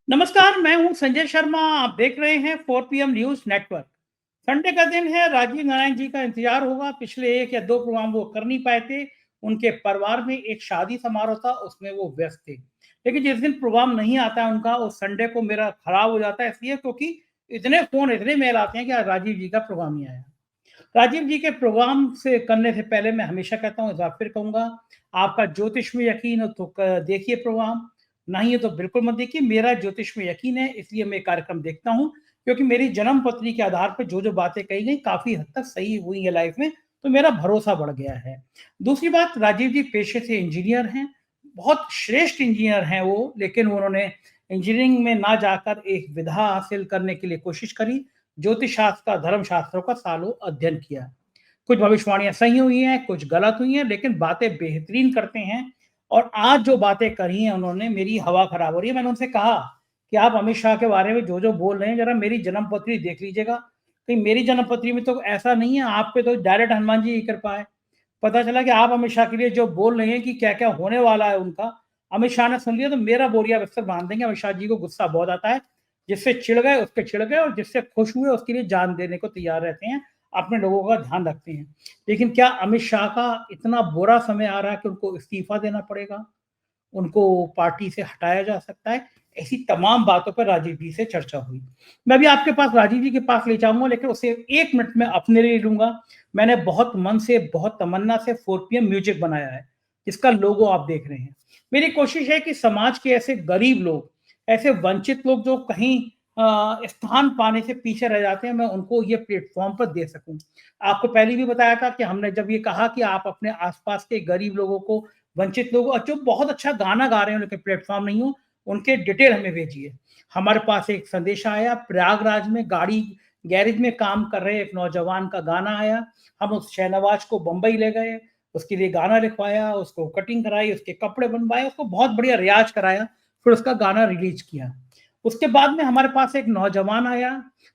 नमस्कार, मैं हूं संजय शर्मा। आप देख रहे हैं 4 पीएम न्यूज़ नेटवर्क। संडे का दिन है, राजीव नारायण जी का इंतजार होगा। पिछले 1 या 2 प्रोग्राम वो कर नहीं पाए थे। उनके परिवार में एक शादी समारोह था, उसमें वो व्यस्त थे। लेकिन जिस दिन प्रोग्राम नहीं आता है उनका, उस संडे को मेरा खराब हो जाता है, इसलिए क्योंकि इतने फ़ोन, इतने मेल आते हैं कि आज राजीव जी का प्रोग्राम नहीं आया। राजीव जी के प्रोग्राम से करने से पहले मैं हमेशा कहता हूँ, इस बार फिर कहूँगा, आपका ज्योतिष में यकीन हो तो देखिए प्रोग्राम, नहीं है तो बिल्कुल मत देखिए। मेरा ज्योतिष में यकीन है, इसलिए मैं कार्यक्रम देखता हूँ, क्योंकि मेरी जन्म पत्री के आधार पर जो बातें कही गई काफी हद तक सही हुई है लाइफ में, तो मेरा भरोसा बढ़ गया है। दूसरी बात, राजीव जी पेशे से इंजीनियर हैं, बहुत श्रेष्ठ इंजीनियर हैं वो, लेकिन उन्होंने इंजीनियरिंग में ना जाकर एक विधा हासिल करने के लिए कोशिश करी, ज्योतिष शास्त्र का, धर्म शास्त्रों का सालों अध्ययन किया। कुछ भविष्यवाणियां सही हुई हैं, कुछ गलत हुई हैं, लेकिन बातें बेहतरीन करते हैं। और आज जो बातें करी हैं उन्होंने, मेरी हवा खराब हो रही है। मैंने उनसे कहा कि आप अमित शाह के बारे में जो बोल रहे हैं, जरा मेरी जन्म पत्री देख लीजिएगा। कहीं मेरी जन्म पत्री में तो ऐसा नहीं है, आप पे तो डायरेक्ट हनुमान जी की कृपा है। पता चला कि आप अमित शाह के लिए जो बोल रहे हैं कि क्या क्या होने वाला है उनका, अमित शाह ने सुन लिया तो मेरा बोरिया बिस्तर बांध देंगे। अमित शाह जी को गुस्सा बहुत आता है। जिससे चिढ़ गए उसके चिढ़ गए, और जिससे खुश हुए उसके लिए जान देने को तैयार रहते हैं, अपने लोगों का ध्यान रखते हैं। लेकिन क्या अमित शाह का इतना बुरा समय आ रहा है कि उनको इस्तीफा देना पड़ेगा, उनको पार्टी से हटाया जा सकता है? ऐसी तमाम बातों पर राजीव जी से चर्चा हुई। मैं भी आपके पास राजीव जी के पास ले जाऊंगा, लेकिन उसे 1 मिनट में अपने लिए लूंगा। मैंने बहुत मन से, बहुत तमन्ना से 4 पीएम म्यूजिक बनाया है, जिसका लोगो आप देख रहे हैं। मेरी कोशिश है कि समाज के ऐसे गरीब लोग, ऐसे वंचित लोग जो कहीं स्थान पाने से पीछे रह जाते हैं, मैं उनको ये प्लेटफॉर्म पर दे सकूं। आपको पहले भी बताया था कि हमने जब ये कहा कि आप अपने आसपास के गरीब लोगों को, वंचित लोगों, और जो बहुत अच्छा गाना गा रहे हैं, उनके प्लेटफॉर्म नहीं हो, उनके डिटेल हमें भेजिए। हमारे पास एक संदेश आया, प्रयागराज में गाड़ी गैरेज में काम कर रहे एक नौजवान का गाना आया। हम उस शहनवाज को बंबई ले गए, उसके लिए गाना लिखवाया, उसको कटिंग कराई, उसके कपड़े बनवाए, उसको बहुत बढ़िया रियाज कराया, फिर उसका गाना रिलीज किया। उसके बाद में हमारे पास एक नौजवान आया,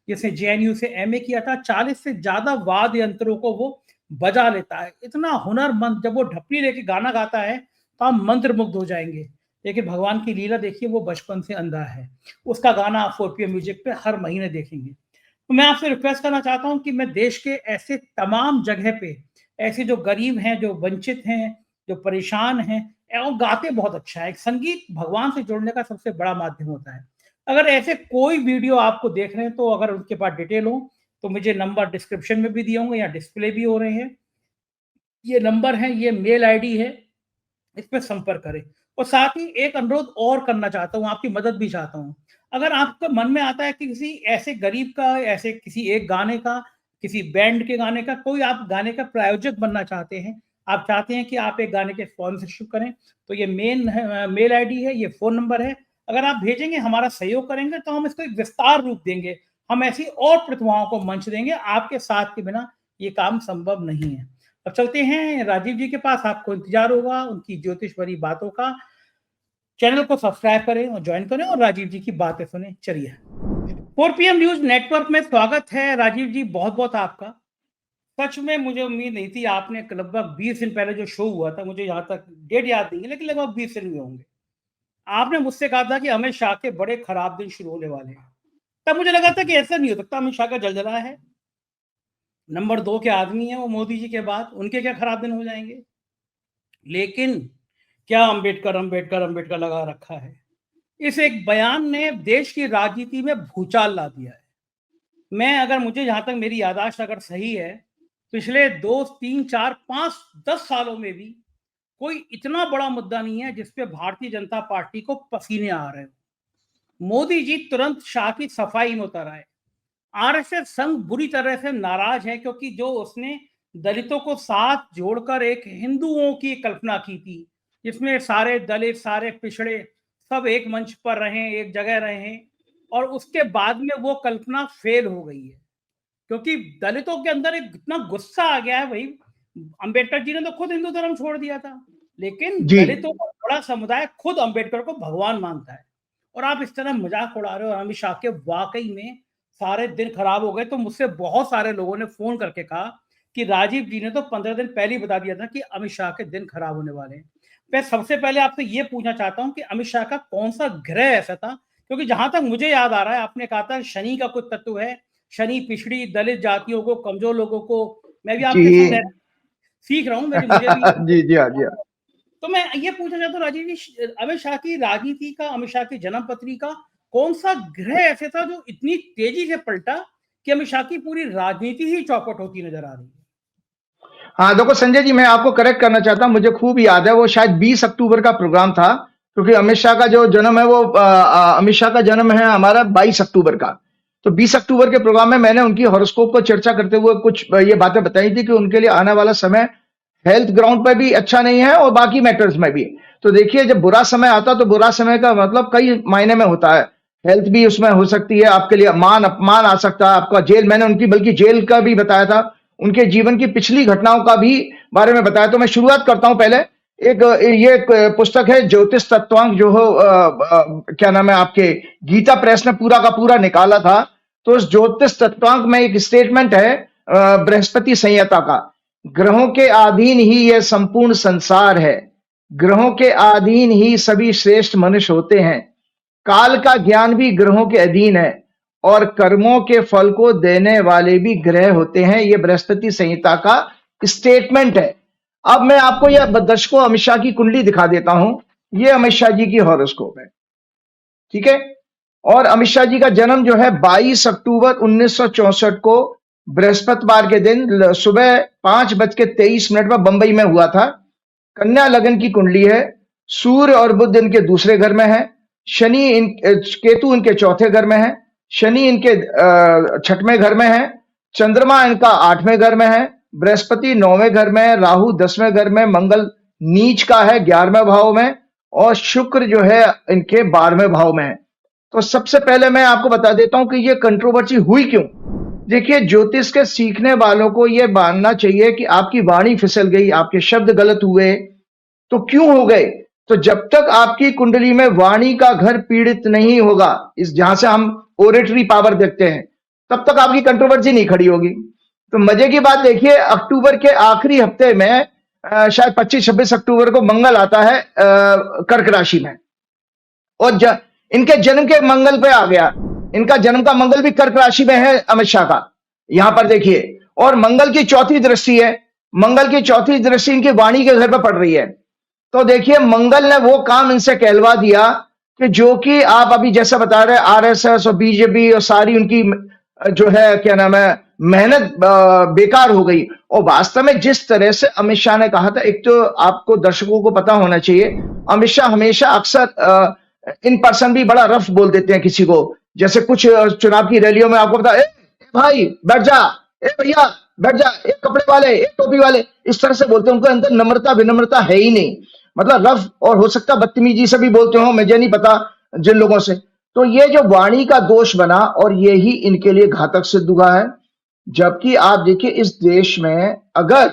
जिसने जेएनयू से एमए किया था। 40 से ज्यादा वाद्य यंत्रों को वो बजा लेता है, इतना हुनरमंद। जब वो ढप्पी लेके गाना गाता है तो आप मंत्रमुग्ध हो जाएंगे। लेकिन भगवान की लीला देखिए, वो बचपन से अंधा है। उसका गाना आप 4 पीएम म्यूजिक पे हर महीने देखेंगे। तो मैं आपसे रिक्वेस्ट करना चाहता हूं कि मैं देश के ऐसे तमाम जगह पे, ऐसे जो गरीब हैं, जो वंचित हैं, जो परेशान हैं, और गाते बहुत अच्छा है। संगीत भगवान से जुड़ने का सबसे बड़ा माध्यम होता है। अगर ऐसे कोई वीडियो आपको देख रहे हैं, तो अगर उनके पास डिटेल हो तो मुझे नंबर डिस्क्रिप्शन में भी दिए होंगे या डिस्प्ले भी हो रहे हैं, ये नंबर है, ये मेल आईडी है, इस पे संपर्क करें। और साथ ही एक अनुरोध और करना चाहता हूँ, आपकी मदद भी चाहता हूँ। अगर आपके मन में आता है कि किसी ऐसे गरीब का, ऐसे किसी एक गाने का, किसी बैंड के गाने का, कोई आप गाने का प्रायोजक बनना चाहते हैं, आप चाहते हैं कि आप एक गाने के स्पॉन्सरशिप करें, तो ये मेल आईडी है, ये फ़ोन नंबर है। अगर आप भेजेंगे, हमारा सहयोग करेंगे, तो हम इसको एक विस्तार रूप देंगे। हम ऐसी और प्रतिभाओं को मंच देंगे। आपके साथ के बिना ये काम संभव नहीं है। अब चलते हैं राजीव जी के पास, आपको इंतजार होगा उनकी ज्योतिष भरी बातों का। चैनल को सब्सक्राइब करें और ज्वाइन करें और राजीव जी की बातें सुने। चलिए, 4 पीएम न्यूज नेटवर्क में स्वागत है राजीव जी, बहुत बहुत आपका। सच में मुझे उम्मीद नहीं थी। आपने लगभग 20 दिन पहले जो शो हुआ था, मुझे यहाँ तक डेट याद नहीं है, लेकिन लगभग 20 दिन हुए होंगे, आपने मुझसे कहा था कि अमित शाह के बड़े खराब दिन शुरू होने वाले हैं। तब मुझे लगा था कि ऐसा नहीं हो सकता, अमित शाह का जलजला है, नंबर 2 के आदमी है वो मोदी जी के बाद, उनके क्या खराब दिन हो जाएंगे। लेकिन क्या अंबेडकर अंबेडकर अंबेडकर लगा रखा है। इस एक बयान ने देश की राजनीति में भूचाल ला दिया है। मैं, अगर मुझे, जहां तक मेरी याददाश्त अगर सही है, पिछले 2 3 4 5 10 सालों में भी कोई इतना बड़ा मुद्दा नहीं है जिसपे भारतीय जनता पार्टी को पसीने आ रहे हो। मोदी जी तुरंत शाह की सफाई में उतर आए। आरएसएस संघ बुरी तरह से नाराज है, क्योंकि जो उसने दलितों को साथ जोड़कर एक हिंदुओं की कल्पना की थी, जिसमें सारे दलित, सारे पिछड़े सब एक मंच पर रहे, एक जगह रहे, और उसके बाद में वो कल्पना फेल हो गई है। क्योंकि दलितों के अंदर एक इतना गुस्सा आ गया है। भाई, अंबेडकर जी ने तो खुद हिंदू धर्म छोड़ दिया था, लेकिन जी। दलितों का बड़ा समुदाय खुद अंबेडकर को भगवान मानता है। और आप इस तरह मजाक उड़ा रहे हो अमित शाह के, वाकई में सारे दिन खराब हो गए। तो मुझसे बहुत सारे लोगों ने फोन करके कहा कि राजीव जी ने तो 15 दिन पहले ही बता दिया था कि अमित शाह के दिन खराब होने वाले हैं। मैं सबसे पहले आपसे ये पूछना चाहता हूं कि अमित शाह का कौन सा ग्रह ऐसा था, क्योंकि जहां तक मुझे याद आ रहा है, आपने कहा था शनि का कुछ तत्व है, शनि पिछड़ी दलित जातियों को, कमजोर लोगों को, मैं भी आपके जी। संग सीख रहा हूँ, मेरी मुझे भी जी जी हाँ जी हाँ। तो मैं ये पूछना चाहता हूँ राजीव जी, अमित शाह की राजनीति का, अमित शाह की जन्म पत्री का कौन सा ग्रह ऐसे था जो इतनी तेजी से पलटा कि अमित शाह की पूरी राजनीति ही चौपट होती नजर आ रही है? हाँ देखो संजय जी, मैं आपको करेक्ट करना चाहता हूँ, मुझे खूब याद है, वो शायद 20 अक्टूबर का प्रोग्राम था, क्योंकि अमित शाह का जो जन्म है वो अमित शाह का जन्म है हमारा 22 अक्टूबर का। तो 20 अक्टूबर के प्रोग्राम में मैंने उनकी हॉरोस्कोप को चर्चा करते हुए कुछ ये बातें बताई थी कि उनके लिए आने वाला समय हेल्थ ग्राउंड पर भी अच्छा नहीं है और बाकी मैटर्स में भी। तो देखिए, जब बुरा समय आता तो बुरा समय का मतलब कई मायने में होता है, हेल्थ भी उसमें हो सकती है, आपके लिए मान अपमान आ सकता है, आपका जेल, मैंने उनकी बल्कि जेल का भी बताया था, उनके जीवन की पिछली घटनाओं का भी बारे में बताया। तो मैं शुरुआत करता हूं पहले, ये एक पुस्तक है ज्योतिष तत्वांक, जो हो क्या नाम है आपके, गीता प्रेस ने पूरा का पूरा निकाला था। तो उस ज्योतिष तत्वांक में एक स्टेटमेंट है बृहस्पति संहिता का, ग्रहों के अधीन ही यह संपूर्ण संसार है, ग्रहों के अधीन ही सभी श्रेष्ठ मनुष्य होते हैं, काल का ज्ञान भी ग्रहों के अधीन है और कर्मों के फल को देने वाले भी ग्रह होते हैं। यह बृहस्पति संहिता का स्टेटमेंट है। अब मैं आपको यह दर्शकों अमित शाह की कुंडली दिखा देता हूं। यह अमित शाह जी की हॉरोस्कोप है, ठीक है। और अमित शाह जी का जन्म जो है 22 अक्टूबर 1964 को बृहस्पतिवार के दिन सुबह 5:23 पर बंबई में हुआ था। कन्या लगन की कुंडली है, सूर्य और बुध इनके दूसरे घर में है, शनि केतु इनके चौथे घर में है, शनि इनके छठवें घर में है, चंद्रमा इनका 8वें घर में है, बृहस्पति 9वें घर में है, राहु 10वें घर में, मंगल नीच का है 11वें भाव में, और शुक्र जो है इनके 12वें भाव में है। तो सबसे पहले मैं आपको बता देता हूं कि ये कंट्रोवर्सी हुई क्यों। देखिए, ज्योतिष के सीखने वालों को यह मानना चाहिए कि आपकी वाणी फिसल गई, आपके शब्द गलत हुए, तो क्यों हो गए? तो जब तक आपकी कुंडली में वाणी का घर पीड़ित नहीं होगा, इस जहां से हम ओरेटरी पावर देखते हैं, तब तक आपकी कंट्रोवर्सी नहीं खड़ी होगी। तो मजे की बात देखिए, अक्टूबर के आखिरी हफ्ते में शायद 25-26 अक्टूबर को मंगल आता है कर्क राशि में, और इनके जन्म के मंगल पे आ गया, इनका जन्म का मंगल भी कर्क राशि में है अमित शाह का, यहां पर देखिए। और मंगल की चौथी दृष्टि है, मंगल की चौथी दृष्टि इनकी वाणी के घर पर पड़ रही है। तो देखिए, मंगल ने वो काम इनसे कहलवा दिया कि जो कि आप अभी जैसा बता रहे, आरएसएस और बीजेपी और सारी उनकी जो है क्या नाम है मेहनत बेकार हो गई। और वास्तव में जिस तरह से अमित शाह ने कहा था, एक तो आपको दर्शकों को पता होना चाहिए, अमित शाह हमेशा अक्सर इन पर्सन भी बड़ा रफ बोल देते हैं किसी को, जैसे कुछ चुनाव की रैलियों में आपको पता, ए भाई बैठ जा, ए भैया बैठ जा, एक कपड़े वाले, एक टोपी वाले, इस तरह से बोलते हैं। उनके अंदर नम्रता विनम्रता है ही नहीं, मतलब रफ, और हो सकता बदतमीजी से भी बोलते हो, मुझे नहीं पता जिन लोगों से। तो ये जो वाणी का दोष बना, और ये ही इनके लिए घातक सिद्ध हुआ है। जबकि आप देखिए, इस देश में अगर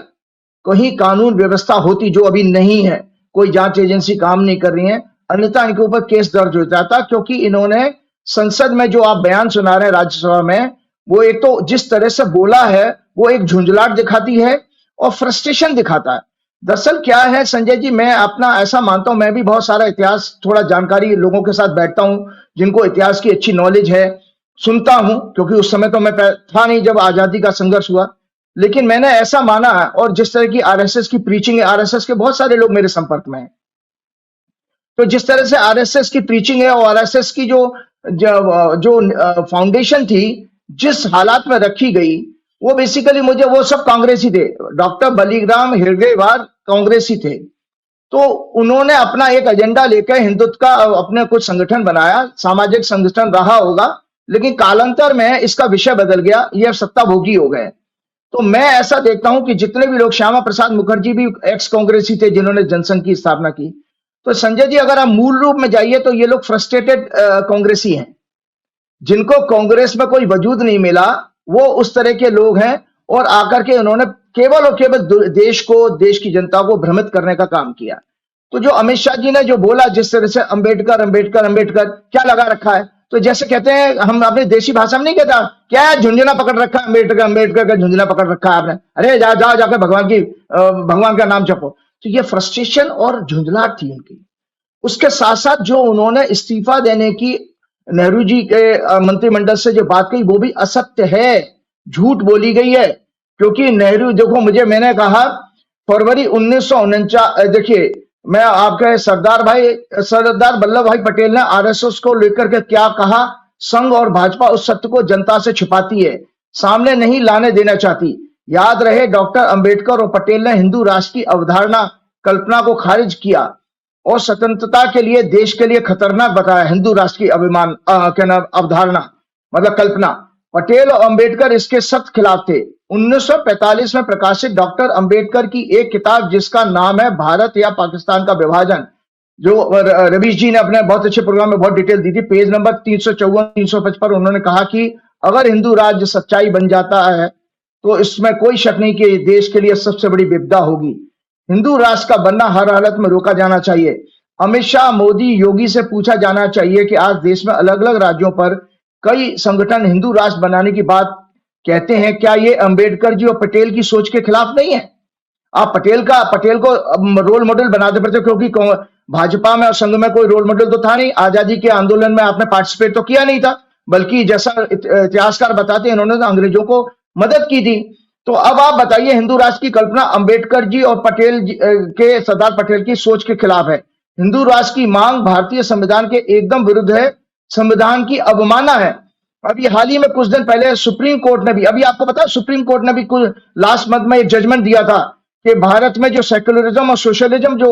कहीं कानून व्यवस्था होती, जो अभी नहीं है, कोई जांच एजेंसी काम नहीं कर रही है, अन्यथा इनके ऊपर केस दर्ज हो जाता, क्योंकि इन्होंने संसद में जो आप बयान सुना रहे हैं राज्यसभा में, वो एक तो जिस तरह से बोला है वो एक झुंझलाहट दिखाती है और फ्रस्ट्रेशन दिखाता है। दरअसल क्या है संजय जी, मैं अपना ऐसा मानता हूं, मैं भी बहुत सारा इतिहास थोड़ा जानकारी लोगों के साथ बैठता हूं जिनको इतिहास की अच्छी नॉलेज है, सुनता हूं, क्योंकि उस समय तो मैं था नहीं जब आजादी का संघर्ष हुआ, लेकिन मैंने ऐसा माना है। और जिस तरह की आरएसएस की प्रीचिंग है, आरएसएस के बहुत सारे लोग मेरे संपर्क में हैं, तो जिस तरह से आरएसएस की प्रीचिंग है और आरएसएस की जो फाउंडेशन थी, जिस हालात में रखी गई, वो बेसिकली मुझे, वो सब कांग्रेसी थे, डॉक्टर बलीराम हिरगेवार कांग्रेसी थे। तो उन्होंने अपना एक एजेंडा लेकर हिंदुत्व का अपने कुछ संगठन बनाया, सामाजिक संगठन रहा होगा, लेकिन कालांतर में इसका विषय बदल गया, ये सत्ता भोगी हो गए। तो मैं ऐसा देखता हूं कि जितने भी लोग, श्यामा प्रसाद मुखर्जी भी एक्स कांग्रेसी थे जिन्होंने जनसंघ की स्थापना की। तो संजय जी, अगर आप मूल रूप में जाइए तो ये लोग फ्रस्ट्रेटेड कांग्रेसी हैं, जिनको कांग्रेस में कोई वजूद नहीं मिला, वो उस तरह के लोग हैं। और आकर के उन्होंने केवल और केवल देश को, देश की जनता को भ्रमित करने का काम किया। तो जो अमित शाह जी ने जो बोला, जिस तरह से अंबेडकर अंबेडकर अंबेडकर क्या लगा रखा है, तो जैसे कहते हैं, हम अपने देशी भाषा में नहीं कहता क्या है, झुंझुना पकड़ रखा है, अंबेडकर अंबेडकर का झुंझुना पकड़ रखा है आपने, अरे जाओ जाकर भगवान का नाम जपो। तो ये फ्रस्ट्रेशन और झुंझलाहट थी उनकी। उसके साथ साथ जो उन्होंने इस्तीफा देने की नेहरू जी के मंत्रिमंडल से जो बात कही वो भी असत्य है, झूठ बोली गई है। क्योंकि नेहरू, देखो मैंने कहा फरवरी 1949, देखिए मैं आपके सरदार वल्लभ भाई पटेल ने आरएसएस को लेकर के क्या कहा, संघ और भाजपा उस सत्य को जनता से छिपाती है, सामने नहीं लाने देना चाहती। याद रहे डॉक्टर अंबेडकर और पटेल ने हिंदू राष्ट्र की अवधारणा कल्पना को खारिज किया और स्वतंत्रता के लिए देश के लिए खतरनाक बताया हिंदू राष्ट्र की अवधारणा, मतलब कल्पना। पटेल और अंबेडकर इसके सख्त खिलाफ थे। 1945 में प्रकाशित डॉक्टर अंबेडकर की एक किताब जिसका नाम है भारत या पाकिस्तान का विभाजन, जो रवीश जी ने अपने बहुत अच्छे प्रोग्राम में बहुत डिटेल दी थी, पेज नंबर 354-355, उन्होंने कहा कि अगर हिंदू राज्य सच्चाई बन जाता है तो इसमें कोई शक नहीं कि देश के लिए सबसे बड़ी विपदा होगी। हिंदू राष्ट्र का बनना हर हालत में रोका जाना चाहिए। अमित शाह, मोदी, योगी से पूछा जाना चाहिए कि आज देश में अलग अलग राज्यों पर कई संगठन हिंदू राष्ट्र बनाने की बात कहते हैं, क्या ये अंबेडकर जी और पटेल की सोच के खिलाफ नहीं है? आप पटेल को रोल मॉडल बनाते पड़ते, क्योंकि भाजपा में और संघ में कोई रोल मॉडल तो था नहीं। आजादी के आंदोलन में आपने पार्टिसिपेट तो किया नहीं था, बल्कि जैसा इतिहासकार बताते हैं इन्होंने तो अंग्रेजों को मदद की थी। तो अब आप बताइए, हिंदू राष्ट्र की कल्पना अंबेडकर जी और सरदार पटेल की सोच के खिलाफ है। हिंदू राष्ट्र की मांग भारतीय संविधान के एकदम विरुद्ध है, संविधान की अवमानना है। अभी हाल ही में कुछ दिन पहले सुप्रीम कोर्ट ने भी, अभी आपको पता है सुप्रीम कोर्ट ने भी कुछ लास्ट मंथ में एक जजमेंट दिया था कि भारत में जो सेक्युलरिज्म और सोशलिज्म जो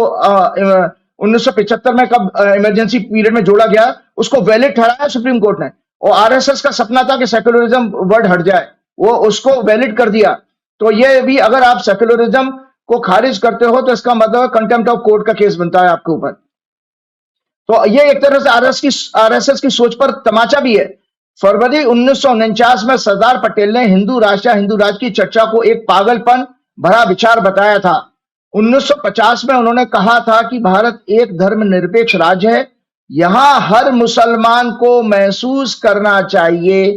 1975 में कब इमरजेंसी पीरियड में जोड़ा गया, उसको वैलिड ठहराया सुप्रीम कोर्ट ने। और आरएसएस का सपना था कि सेक्युलरिज्म वर्ड हट जाए, वो उसको वैलिड कर दिया। तो ये भी, अगर आप सेक्युलरिज्म को खारिज करते हो तो इसका मतलब कंटेम्प्ट ऑफ कोर्ट का केस बनता है आपके ऊपर। तो ये एक तरह से आरएसएस की सोच पर तमाचा भी है। फरवरी 1949 में सरदार पटेल ने हिंदू राष्ट्र की चर्चा को एक पागलपन भरा विचार बताया था। 1950 में उन्होंने कहा था कि भारत एक धर्मनिरपेक्ष राज्य है, यहां हर मुसलमान को महसूस करना चाहिए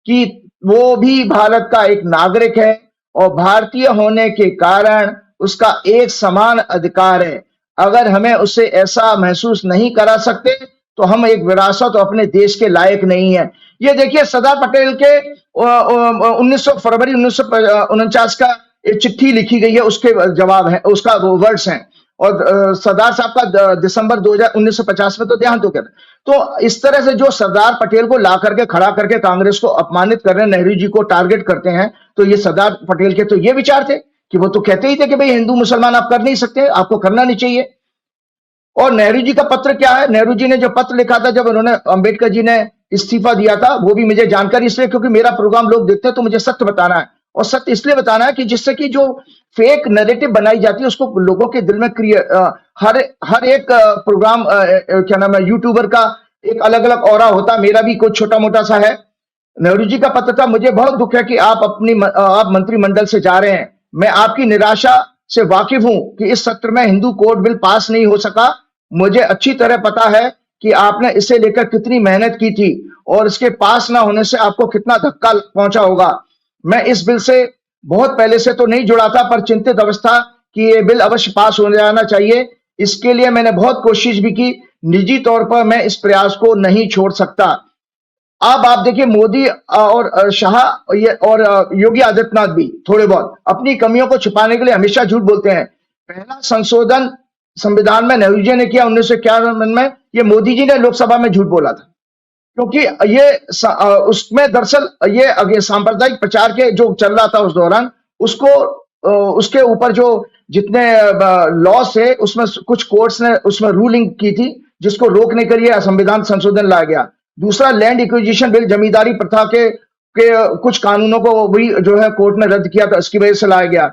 कि वो भी भारत का एक नागरिक है और भारतीय होने के कारण उसका एक समान अधिकार है। अगर हमें उसे ऐसा महसूस नहीं करा सकते तो हम एक विरासत और अपने देश के लायक नहीं है। ये देखिए सरदार पटेल के फरवरी 1949 का एक चिट्ठी लिखी गई है, उसके जवाब है, उसका वर्ड्स हैं। और सरदार साहब का दिसंबर 1950 में तो देहांत हो गया। तो इस तरह से जो सरदार पटेल को ला करके खड़ा करके कांग्रेस को अपमानित कर रहे हैं, नेहरू जी को टारगेट करते हैं, तो ये सरदार पटेल के तो ये विचार थे कि वो तो कहते ही थे कि भाई हिंदू मुसलमान आप कर नहीं सकते, आपको करना नहीं चाहिए। और नेहरू जी का पत्र क्या है, नेहरू जी ने जो पत्र लिखा था जब उन्होंने अंबेडकर जी ने इस्तीफा दिया था, वो भी मुझे जानकारी इसलिए क्योंकि मेरा प्रोग्राम लोग देखते हैं तो मुझे सत्य बताना है। और सत्य इसलिए बताना है कि जिससे कि जो फेक नैरेटिव बनाई जाती है उसको लोगों के दिल में हर एक प्रोग्राम क्या नाम है यूट्यूबर का एक अलग अलग ऑरा होता है, मेरा भी कुछ छोटा मोटा सा है। नेहरू जी का पत्र था, मुझे बहुत दुख है कि आप मंत्रिमंडल से जा रहे हैं। मैं आपकी निराशा से वाकिफ हूं कि इस सत्र में हिंदू कोड बिल पास नहीं हो सका। मुझे अच्छी तरह पता है कि आपने इसे लेकर कितनी मेहनत की थी और इसके पास ना होने से आपको कितना धक्का पहुंचा होगा। मैं इस बिल से बहुत पहले से तो नहीं जुड़ा था, पर चिंतित अवस्था कि ये बिल अवश्य पास हो जाना चाहिए। इसके लिए मैंने बहुत कोशिश भी की, निजी तौर पर मैं इस प्रयास को नहीं छोड़ सकता। अब आप देखिए मोदी और शाह और योगी आदित्यनाथ भी थोड़े बहुत अपनी कमियों को छुपाने के लिए हमेशा झूठ बोलते हैं। पहला संशोधन संविधान में नेहरू जी ने किया 1991 में, ये मोदी जी ने लोकसभा में झूठ बोला था, क्योंकि ये उसमें दरअसल ये सांप्रदायिक प्रचार के जो चल रहा था उस दौरान, उसके ऊपर जो जितने लॉस थे उसमें कुछ कोर्ट्स ने उसमें रूलिंग की थी जिसको रोकने के लिए संविधान संशोधन लाया गया। दूसरा, लैंड एक्विजिशन बिल, जमींदारी प्रथा के कुछ कानूनों को भी जो है कोर्ट ने रद्द किया था, इसकी वजह से लाया गया।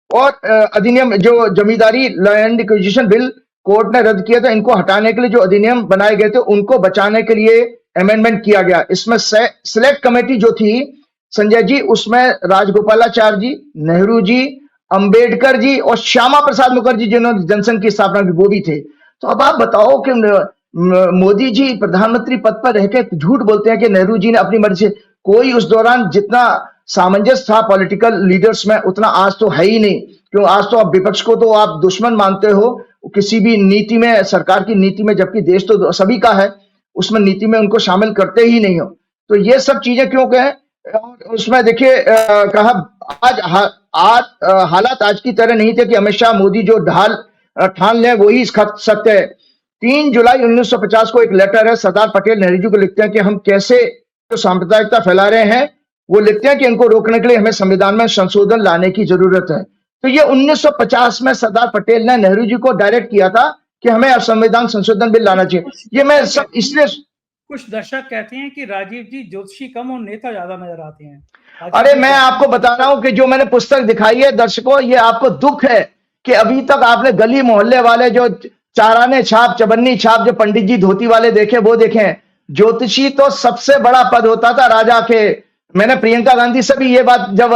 और अधिनियम जो जमींदारी लैंड एक्विजिशन बिल कोर्ट ने रद्द किया था, इनको हटाने के लिए जो अधिनियम बनाए गए थे उनको बचाने के लिए अमेंडमेंट किया गया। इसमें सिलेक्ट कमेटी जो थी संजय जी, उसमें राजगोपालाचारी जी, नेहरू जी, अंबेडकर जी और श्यामा प्रसाद मुखर्जी जिन्होंने जनसंघ की स्थापना की वो भी थे। तो अब आप बताओ कि मोदी जी प्रधानमंत्री पद पर रहकर झूठ बोलते हैं कि नेहरू जी ने अपनी मर्जी से, कोई उस दौरान जितना सामंजस्य था पॉलिटिकल लीडर्स में उतना आज तो है ही नहीं। क्यों, आज तो आप विपक्ष को तो आप दुश्मन मानते हो किसी भी नीति में, सरकार की नीति में, जबकि देश तो सभी का है। उसमें नीति में उनको शामिल करते ही नहीं हो। तो ये सब चीजें क्यों कहें, और उसमें देखिए कहा हालात आज की तरह नहीं थे कि अमित शाह मोदी जो ढाल ठान लें वही सत्य है। 3 जुलाई 1950 को एक लेटर है, सरदार पटेल नेहरू जी को लिखते हैं कि हम कैसे जो सांप्रदायिकता फैला रहे हैं, वो लिखते हैं कि इनको रोकने के लिए हमें संविधान में संशोधन लाने की जरूरत है। तो ये 1950 में सरदार पटेल ने नेहरू जी को डायरेक्ट किया था कि हमें अब संविधान संशोधन बिल लाना चाहिए। ये मैं सब इसलिए, कुछ दर्शक कहते हैं कि राजीव जी ज्योतिषी कम और नेता ज्यादा नजर आते हैं। अरे मैं आपको बता रहा हूं कि जो मैंने पुस्तक दिखाई है दर्शकों, ये आपको दुख है कि अभी तक आपने गली मोहल्ले वाले जो चाराने छाप, चबन्नी छाप, जो पंडित जी धोती वाले देखे वो देखे हैं। ज्योतिषी तो सबसे बड़ा पद होता था राजा के। मैंने प्रियंका गांधी से भी ये बात, जब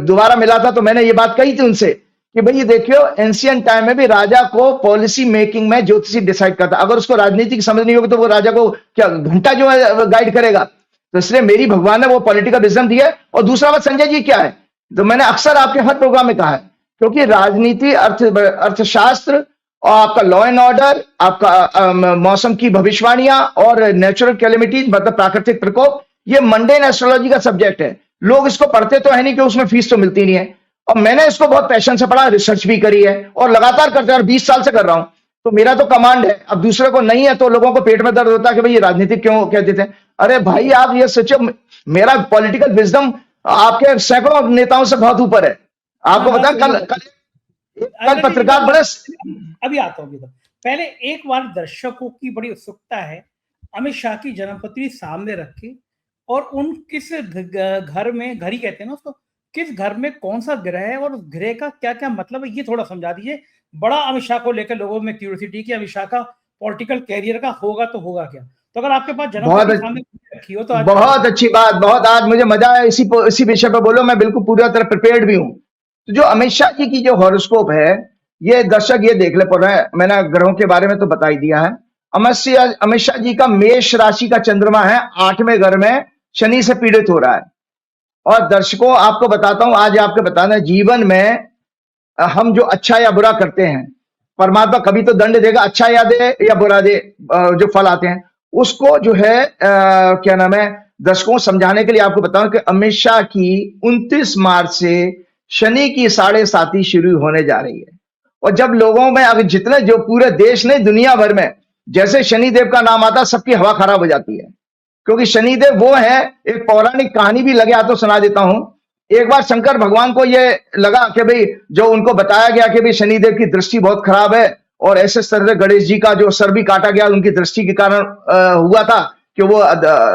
दोबारा मिला था तो मैंने ये बात कही थी उनसे कि भाई ये देखियो, एंशियंट टाइम में भी राजा को पॉलिसी मेकिंग में ज्योतिषी डिसाइड करता। अगर उसको राजनीति की समझ नहीं होगी तो वो राजा को क्या घंटा जो है गाइड करेगा। तो इसलिए मेरी भगवान ने वो पॉलिटिकल विजडम दी है। और दूसरा बात संजय जी क्या है, तो मैंने अक्सर आपके हर प्रोग्राम में कहा है, क्योंकि राजनीति, अर्थशास्त्र और आपका लॉ एंड ऑर्डर, आपका मौसम की भविष्यवाणियां और नेचुरल कैलेमिटीज मतलब प्राकृतिक प्रकोप, ये मंडेन एस्ट्रोलॉजी का सब्जेक्ट है। लोग इसको पढ़ते तो है नहीं कि उसमें फीस तो मिलती नहीं है। और मैंने इसको बहुत पैशन से पढ़ा, रिसर्च भी करी है और लगातार करते हैं, और 20 साल से कर रहा हूं। तो मेरा तो कमांड है। अब दूसरे को नहीं है तो लोगों को पेट में दर्द होता है कि भाई ये राजनीति क्यों कहते थे। अरे भाई आप ये सोचो, मेरा पॉलिटिकल विजडम आपके सैकड़ों नेताओं से बहुत ऊपर है। आपको पता है कल पत्रकार बड़े, अभी आता हूँ। तो पहले एक बार दर्शकों की बड़ी उत्सुकता है अमित शाह की जन्मपत्री सामने रख के, और उन किस घर में, घर ही कहते हैं ना उसको, किस घर में कौन सा ग्रह है और ग्रह का क्या क्या मतलब है, ये थोड़ा समझा दीजिए। बड़ा अमित शाह को लेकर लोगों में क्यूरियोसिटी कि अमित शाह का पॉलिटिकल कैरियर का होगा तो होगा क्या। तो अगर आपके पास जन्मपत्री सामने रखी हो तो बहुत अच्छी बात, बहुत आज मुझे मजा आया इसी विषय पर बोलो। मैं बिल्कुल पूरी तरह प्रिपेयर्ड भी हूं। तो जो अमित शाह जी की जो हॉरोस्कोप है, ये दर्शक ये देख ले पड़ रहे हैं। मैंने ग्रहों के बारे में तो बता ही दिया है। अमित शाह जी का मेष राशि का चंद्रमा है 8वें घर में, शनि से पीड़ित हो रहा है। और दर्शकों आपको बताता हूं, आज आपके बताना, जीवन में हम जो अच्छा या बुरा करते हैं, परमात्मा कभी तो दंड देगा, अच्छा या दे या बुरा दे, जो फल आते हैं उसको जो है क्या नाम है, दर्शकों समझाने के लिए आपको बताऊं कि अमित शाह की 29 मार्च से शनि की 7.5 शुरू होने जा रही है। और जब लोगों में, अगर जितने, जो पूरे देश ने, दुनिया भर में जैसे शनिदेव का नाम आता सबकी हवा खराब हो जाती है, क्योंकि शनिदेव वो है। एक पौराणिक कहानी भी लगे हाथों सुना देता हूं। एक बार शंकर भगवान को ये लगा कि भाई, जो उनको बताया गया कि भाई शनिदेव की दृष्टि बहुत खराब है, और ऐसे तरह से गणेश जी का जो सर भी काटा गया उनकी दृष्टि के कारण हुआ था कि वो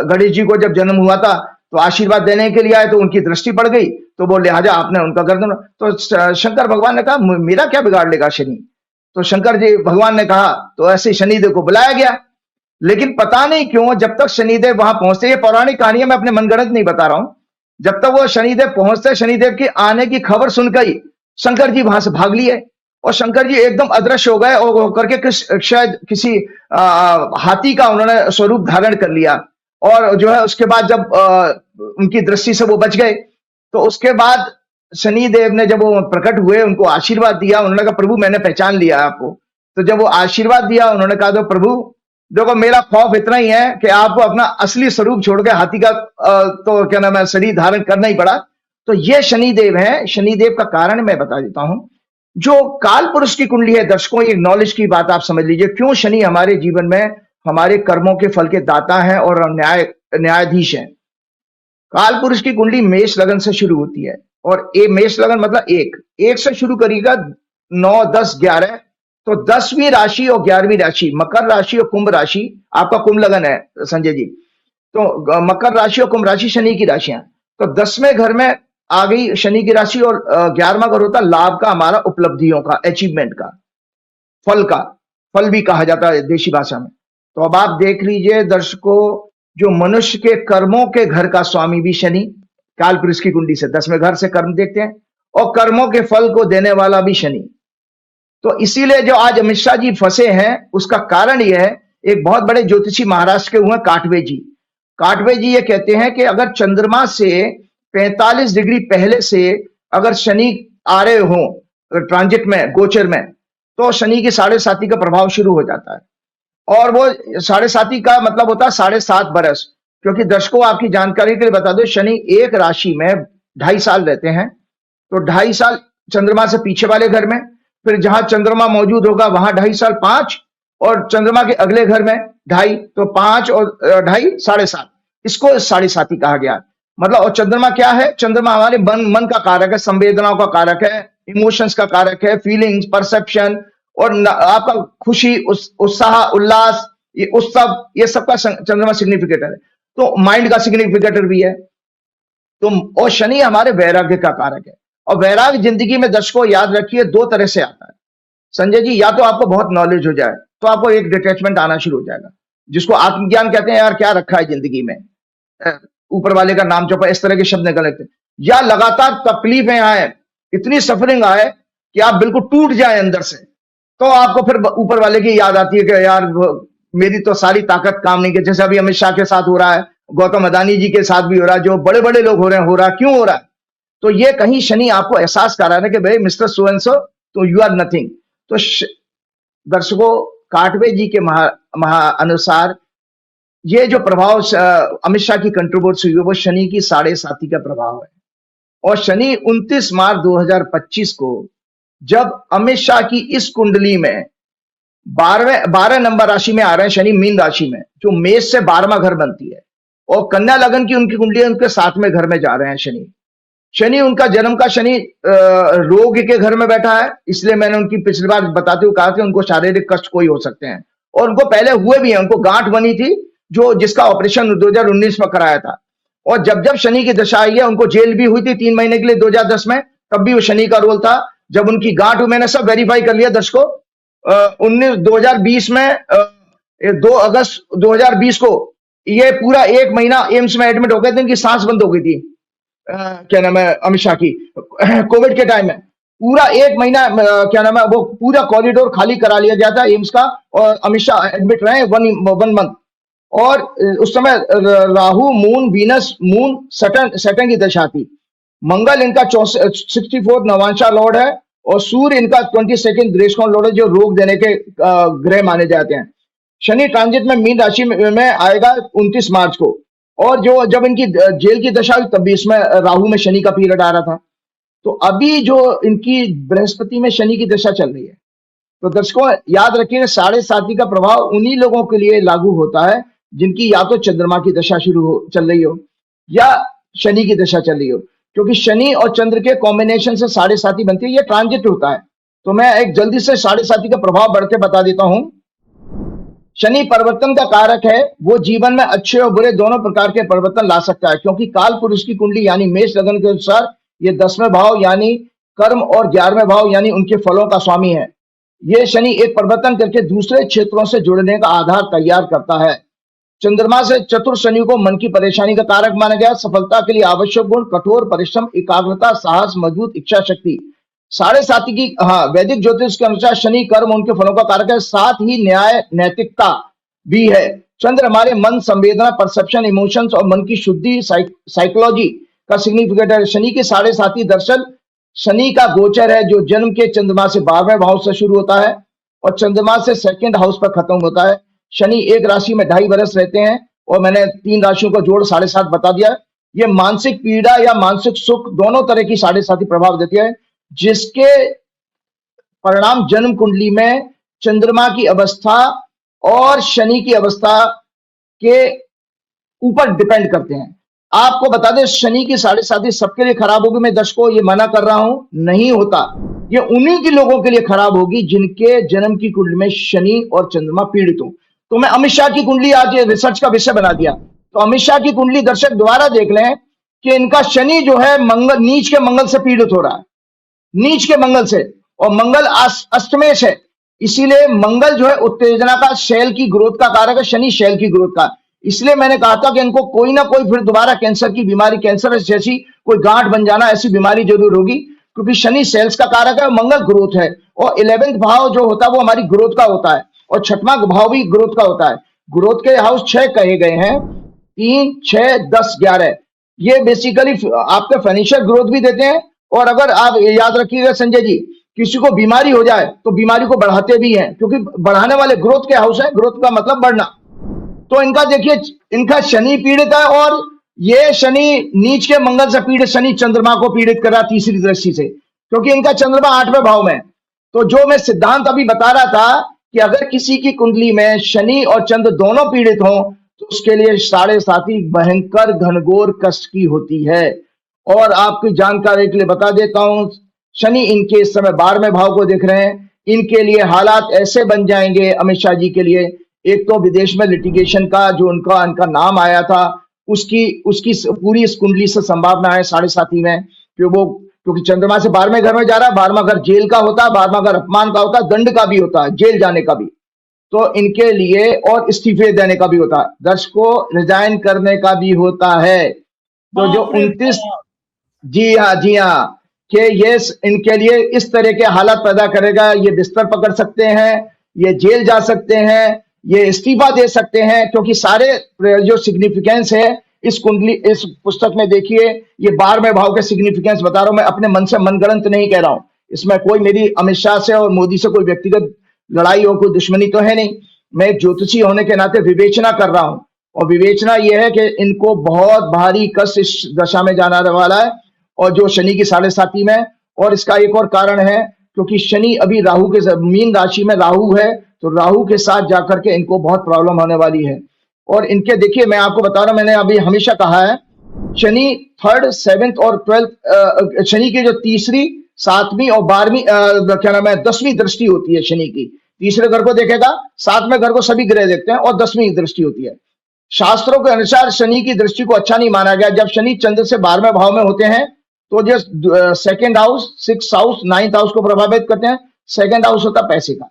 गणेश जी को जब जन्म हुआ था तो आशीर्वाद देने के लिए आए तो उनकी दृष्टि पड़ गई, तो वो लिहाजा आपने उनका गर्दन। तो शंकर भगवान ने कहा मेरा क्या बिगाड़ लेगा शनि। तो शंकर जी भगवान ने कहा, तो ऐसे शनिदेव को बुलाया गया। लेकिन पता नहीं क्यों जब तक शनिदेव वहां पहुंचते, ये पौराणिक कहानी है, मैं अपने मनगढ़ंत नहीं बता रहा हूं, जब तक वो शनिदेव पहुंचते, शनिदेव की आने की खबर सुनकर ही शंकर जी वहां से भाग लिए, और शंकर जी एकदम अदृश्य हो गए, और करके शायद किसी हाथी का उन्होंने स्वरूप धारण कर लिया। और जो है उसके बाद जब उनकी दृष्टि से वो बच गए, तो उसके बाद शनिदेव ने जब वो प्रकट हुए, उनको आशीर्वाद दिया। उन्होंने कहा प्रभु मैंने पहचान लिया आपको। तो जब वो आशीर्वाद दिया, उन्होंने कहा तो प्रभु देखो मेरा खौफ इतना ही है कि आपको अपना असली स्वरूप छोड़ के हाथी का तो क्या नाम है शरीर धारण करना ही पड़ा। तो ये शनिदेव है। शनिदेव का कारण मैं बता देता हूं। जो काल पुरुष की कुंडली है दर्शकों, ये नॉलेज की बात आप समझ लीजिए, क्यों शनि हमारे जीवन में हमारे कर्मों के फल के दाता है और न्यायाधीश है। काल पुरुष की कुंडली मेष लगन से शुरू होती है, और मेष लगन मतलब एक से शुरू करिएगा 9, 10, 11, तो 10वीं राशि और 11वीं राशि, मकर राशि और कुंभ राशि, आपका कुंभ लगन है संजय जी, तो मकर राशि और कुंभ राशि शनि की राशियां। तो 10वें घर में आ गई शनि की राशि, और 11वां घर होता लाभ का, हमारा उपलब्धियों का, अचीवमेंट का, फल का, फल भी कहा जाता है देशी भाषा में। तो अब आप देख लीजिए दर्शकों, जो मनुष्य के कर्मों के घर का स्वामी भी शनि, काल पुरुष की कुंडली से 10वें घर से कर्म देखते हैं, और कर्मों के फल को देने वाला भी शनि। तो इसीलिए जो आज अमित शाह जी फंसे हैं, उसका कारण यह है, एक बहुत बड़े ज्योतिषी महाराष्ट्र के हुए काटवे जी। काटवे जी ये कहते हैं कि अगर चंद्रमा से 45 डिग्री पहले से अगर शनि आ रहे हो ट्रांजिट में, गोचर में, तो शनि की 7.5 का प्रभाव शुरू हो जाता है। और वो 7.5 का मतलब होता है 7.5 बरस, क्योंकि दर्शकों आपकी जानकारी के लिए बता दो, शनि एक राशि में 2.5 साल रहते हैं। तो 2.5 साल चंद्रमा से पीछे वाले घर में, फिर जहां चंद्रमा मौजूद होगा वहां 2.5 साल 5, और चंद्रमा के अगले घर में 2.5, तो 5 और 2.5 7.5, इसको 7.5 कहा गया। मतलब, और चंद्रमा क्या है? चंद्रमा हमारे मन का कारक है, संवेदनाओं का कारक है, इमोशंस का कारक है, फीलिंग्स, परसेप्शन, और आपका खुशी, उत्साह, उल्लास, ये उत्सव, ये सबका चंद्रमा सिग्निफिकेटर है। तो माइंड का सिग्निफिकेटर भी है। तो और शनि हमारे वैराग्य का कारक है, और वैराग्य जिंदगी में दर्शकों याद रखिए 2 तरह से आता है संजय जी। या तो आपको बहुत नॉलेज हो जाए तो आपको एक डिटैचमेंट आना शुरू हो जाएगा, जिसको आत्मज्ञान कहते हैं, यार क्या रखा है जिंदगी में, ऊपर वाले का नाम जपा, इस तरह के शब्द निकल लेते हैं। या लगातार तकलीफें आए, इतनी सफरिंग आए कि आप बिल्कुल टूट जाए अंदर से, तो आपको फिर ऊपर वाले की याद आती है कि यार मेरी तो सारी ताकत काम नहीं की। जैसे अभी अमित शाह के साथ हो रहा है, गौतम अदानी जी के साथ भी हो रहा है, जो बड़े बड़े लोग हो रहे हैं, हो रहा है, क्यों हो रहा है? तो ये कहीं शनि आपको एहसास करा रहा है कि भाई मिस्टर सो एंड सो, तो यू आर नथिंग। तो दर्शकों, काटवे जी के महा अनुसार ये जो प्रभाव अमित शाह की कंट्रोवर्सी हुई, वो शनि की 7.5 का प्रभाव है। और शनि 29 मार्च 2025 को, जब अमित शाह की इस कुंडली में 12 नंबर राशि में आ रहे हैं, शनि मीन राशि में, जो मेष से 12वां घर बनती है, और कन्या लगन की उनकी कुंडली है, उनके 7वें घर में जा रहे हैं शनि। शनि, उनका जन्म का शनि रोग के घर में बैठा है, इसलिए मैंने उनकी पिछली बार बताते हुए कहा कि उनको शारीरिक कष्ट कोई हो सकते हैं, और उनको पहले हुए भी हैं। उनको गांठ बनी थी, जो जिसका ऑपरेशन 2019 में कराया था। और जब जब शनि की दशा आई है, उनको जेल भी हुई थी 3 महीने के लिए 2010 में, तब भी वो शनि का रोल था। जब उनकी गांठ हुई, मैंने सब वेरीफाई कर लिया दर्शकों, 2020 में 2 अगस्त 2020 को ये पूरा 1 महीना एम्स में एडमिट हो गए थे, इनकी सांस बंद हो गई थी, क्या नाम है, अमित शाह की, कोविड के टाइम में पूरा 1 महीना क्या नाम है, वो पूरा कॉरिडोर खाली करा लिया गया था एम्स का, और अमित शाह एडमिट रहे 1 मंथ। और उस समय Rahu, moon, Venus, moon, Saturn की दशा थी। मंगल इनका 64 नवांशा लॉर्ड है, और सूर्य इनका 22 ग्रेसकोण लॉर्ड है, जो रोग देने के ग्रह माने जाते हैं। शनि ट्रांजिट में मीन राशि में आएगा 29 मार्च को, और जो जब इनकी जेल की दशा हुई, तब भी इसमें राहु में शनि का पीरियड आ रहा था। तो अभी जो इनकी बृहस्पति में शनि की दशा चल रही है, तो दर्शकों याद रखिए 7.5 का प्रभाव उन्हीं लोगों के लिए लागू होता है जिनकी या तो चंद्रमा की दशा चल रही हो, या शनि की दशा चल रही हो, क्योंकि शनि और चंद्र के कॉम्बिनेशन से 7.5 बनती है, ये ट्रांजिट होता है। तो मैं एक जल्दी से 7.5 का प्रभाव बढ़ के बता देता हूं। शनि परिवर्तन का कारक है, वो जीवन में अच्छे और बुरे दोनों प्रकार के परिवर्तन ला सकता है, क्योंकि काल पुरुष की कुंडली यानी मेष लगन के अनुसार ये 10वें भाव यानी कर्म और 11वें भाव यानी उनके फलों का स्वामी है। ये शनि एक परिवर्तन करके दूसरे क्षेत्रों से जुड़ने का आधार तैयार करता है। चंद्रमा से चतुर शनि को मन की परेशानी का कारक माना गया। सफलता के लिए आवश्यक गुण कठोर परिश्रम, एकाग्रता, साहस, मजबूत इच्छा शक्ति। 7.5 की वैदिक ज्योतिष के अनुसार शनि कर्म उनके फलों का कारक है, साथ ही न्याय नैतिकता भी है। चंद्र हमारे मन, संवेदना, परसेप्शन, इमोशंस और मन की शुद्धि, साइकोलॉजी का सिग्निफिकेटर है। शनि की 7.5 दरअसल शनि का गोचर है, जो जन्म के चंद्रमा से 12वें भाव से शुरू होता है और चंद्रमा से 2nd हाउस पर खत्म होता है। शनि एक राशि में 2.5 वर्ष रहते हैं, और मैंने 3 राशियों का जोड़ 7.5 बता दिया। ये मानसिक पीड़ा या मानसिक सुख दोनों तरह की 7.5 प्रभाव देती है, जिसके परिणाम जन्म कुंडली में चंद्रमा की अवस्था और शनि की अवस्था के ऊपर डिपेंड करते हैं। आपको बता दें, शनि की 7.5 सबके लिए खराब होगी। मैं दर्शकों ये मना कर रहा हूं, नहीं होता। ये उन्हीं के लोगों के लिए खराब होगी जिनके जन्म की कुंडली में शनि और चंद्रमा पीड़ित हो। तो मैं अमित शाह की कुंडली आज रिसर्च का विषय बना दिया। तो अमित शाह की कुंडली दर्शक दोबारा देख लें कि इनका शनि जो है मंगल, नीच के मंगल से पीड़ित हो रहा है, नीच के मंगल से, और मंगल अष्टमेश है। इसीलिए मंगल जो है उत्तेजना का, शैल की ग्रोथ का कारक है, शनि शैल की ग्रोथ का। इसलिए मैंने कहा था कि इनको कोई ना कोई फिर दोबारा कैंसर की बीमारी, कैंसर जैसी कोई गांठ बन जाना, ऐसी बीमारी जरूर होगी, क्योंकि शनि सेल्स का कारक है, मंगल ग्रोथ है, और 11वां भाव जो होता है वो हमारी ग्रोथ का होता है, और 6वां भाव भी ग्रोथ का होता है। ग्रोथ के हाउस 6 कहे गए हैं, 3, 6, 10, 11। ये बेसिकली आपके फाइनेंशियल ग्रोथ भी देते हैं। और अगर आप याद रखिएगा संजय जी किसी को बीमारी हो जाए तो बीमारी को बढ़ाते भी हैं, क्योंकि बढ़ाने वाले ग्रोथ के हाउस है, ग्रोथ का मतलब बढ़ना। तो इनका देखिए, इनका शनि पीड़ित है, और ये शनि नीच के मंगल से पीड़ित शनि चंद्रमा को पीड़ित कर रहा तीसरी दृष्टि से, क्योंकि इनका चंद्रमा 8वें भाव में। तो जो मैं सिद्धांत अभी बता रहा था कि अगर किसी की कुंडली में शनि और चंद्र दोनों पीड़ित हो तो उसके लिए 7.5 भयंकर घनघोर कष्ट की होती है। और आपकी जानकारी के लिए बता देता हूं, शनि इनके इस समय 12वें भाव को देख रहे हैं। इनके लिए हालात ऐसे बन जाएंगे अमित शाह जी के लिए, एक तो विदेश में लिटिगेशन का जो उनका नाम आया था, उसकी उसकी पूरी इस कुंडली से संभावना है 7.5 में, क्योंकि चंद्रमा से 12वें घर में जा रहा है। 12वां घर जेल का होता है, 12वां घर अपमान का होता है, दंड का भी होता है, जेल जाने का भी। तो इनके लिए और इस्तीफे देने का भी होता है, दर्शकों रिजाइन करने का भी होता है। तो जो 29, जी हाँ, जी हाँ, कि ये इनके लिए इस तरह के हालात पैदा करेगा। ये बिस्तर पकड़ सकते हैं, ये जेल जा सकते हैं, ये इस्तीफा दे सकते हैं, क्योंकि सारे जो सिग्निफिकेंस है इस कुंडली, इस पुस्तक में देखिए, ये 12वें भाव के सिग्निफिकेंस बता रहा हूं मैं, अपने मन से मनगढ़ंत नहीं कह रहा हूं। इसमें कोई मेरी अमित शाह से और मोदी से कोई व्यक्तिगत लड़ाई और कोई दुश्मनी तो है नहीं। मैं एक ज्योतिषी होने के नाते विवेचना कर रहा हूं, और विवेचना यह है कि इनको बहुत भारी कष्ट इस दशा में जाना वाला है, और जो शनि की 7.5 में। और इसका एक और कारण है, क्योंकि शनि अभी राहु के मीन राशि में राहु है, तो राहु के साथ जाकर के इनको बहुत प्रॉब्लम होने वाली है। और इनके देखिए, मैं आपको बता रहा हूं, मैंने अभी हमेशा कहा है, शनि 3rd, 7th और 12th, शनि की जो तीसरी, 7वीं और 12वीं, क्या नाम है, 10वीं दृष्टि होती है शनि की। तीसरे घर को देखेगा, 7वें घर को सभी ग्रह देखते हैं, और 10वीं दृष्टि होती है। शास्त्रों के अनुसार शनि की दृष्टि को अच्छा नहीं माना गया। जब शनि चंद्र से 12वें भाव में होते हैं तो जो 2nd house, 6th house, 9th house को प्रभावित करते हैं। 2nd हाउस होता है पैसे का,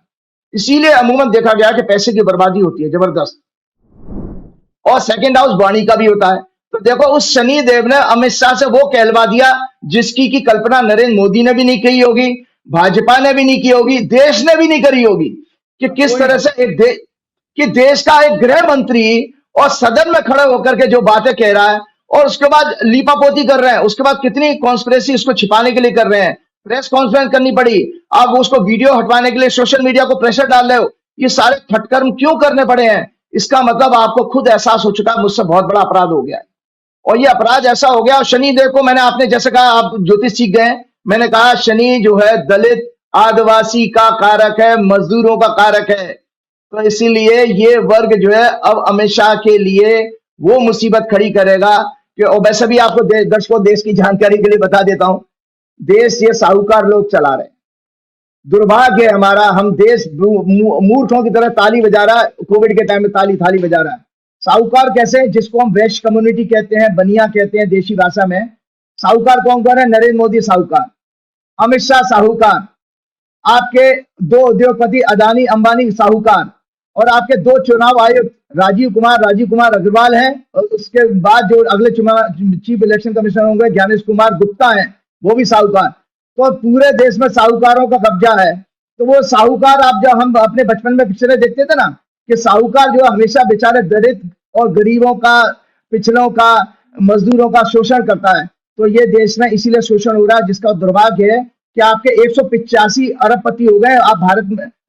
इसीलिए अमूमन देखा गया कि पैसे की बर्बादी होती है जबरदस्त। और 2nd हाउस वाणी का भी होता है। तो देखो, उस शनि देव ने अमित शाह से वो कहलवा दिया जिसकी की कल्पना नरेंद्र मोदी ने भी नहीं की होगी, भाजपा ने भी नहीं की होगी, देश ने भी नहीं करी होगी, कि किस तरह से कि देश का एक गृह मंत्री और सदन में खड़े होकर के जो बातें कह रहा है, और उसके बाद लीपापोती कर रहे हैं, उसके बाद कितनी कॉन्स्पिरेसी उसको छिपाने के लिए कर रहे हैं, प्रेस कॉन्फ्रेंस करनी पड़ी, आप उसको वीडियो हटवाने के लिए सोशल मीडिया को प्रेशर डाल रहे हो। ये सारे ठटकर्म क्यों करने पड़े हैं? इसका मतलब आपको खुद एहसास हो चुका है, मुझसे बहुत बड़ा अपराध हो गया है। और ये अपराध ऐसा हो गया, और शनि देव को मैंने, आपने जैसे कहा, आप ज्योतिष सीख गए, मैंने कहा शनि जो है दलित आदिवासी का कारक है, मजदूरों का कारक है। तो इसीलिए ये वर्ग जो है अब अमित शाह के लिए वो मुसीबत खड़ी करेगा कि, और वैसे भी आपको दर्शकों देश की जानकारी के लिए बता देता हूं, देश ये साहूकार लोग चला रहे हैं। दुर्भाग्य है हमारा, हम देश मूर्खों की तरह ताली बजा रहा है, कोविड के टाइम में ताली बजा रहा है। साहूकार कैसे? जिसको हम वैश्य कम्युनिटी कहते हैं, बनिया कहते हैं देशी भाषा में। साहूकार कौन कौन है? नरेंद्र मोदी साहूकार, अमित शाह साहूकार, आपके 2 उद्योगपति अदानी अंबानी साहूकार, और आपके 2 चुनाव आयुक्त राजीव कुमार अग्रवाल हैं, और उसके बाद जो अगले चीफ इलेक्शन कमिश्नर होंगे ज्ञानेश कुमार गुप्ता हैं, वो भी साहूकार। तो पूरे देश में साहूकारों का कब्जा है। तो वो साहूकार, आप जब हम अपने बचपन में पिक्चरें देखते थे ना, कि साहूकार जो हमेशा बेचारे दलित और गरीबों का, पिछड़ों का, मजदूरों का शोषण करता है। तो ये देश में इसीलिए शोषण हो रहा है, जिसका दुर्भाग्य है कि आपके 185 अरबपति हो गए। आप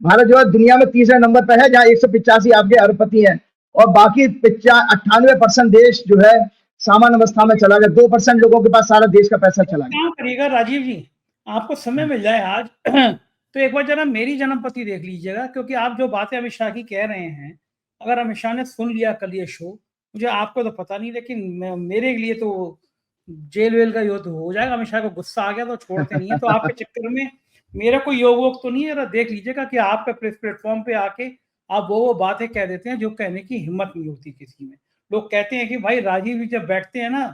भारत जो है दुनिया में तीसरे नंबर पर है, जहां 185 आपके अरबपति हैं, और बाकी 98% देश जो है सामान्य अवस्था में चला गया। 2% लोगों के पास सारा देश का पैसा चला गया। क्या करिएगा राजीव जी, आपको समय मिल जाए आज तो एक बार जरा मेरी जन्मपति देख लीजिएगा, क्योंकि आप जो बातें अमित शाह की कह रहे हैं, अगर अमित शाह ने सुन लिया कल ये शो, मुझे आपको तो पता नहीं, लेकिन मेरे लिए तो जेल वेल का युद्ध हो जाएगा। अमित शाह को गुस्सा आ गया तो छोड़ते नहीं है। तो आपके चक्कर में मेरा कोई योग वोग तो नहीं है, देख लीजिएगा कि आपके प्रेस प्लेटफॉर्म पे आके आप वो बातें कह देते हैं जो कहने की हिम्मत नहीं होती किसी में। लोग कहते हैं कि भाई राजीव जी जब बैठते हैं ना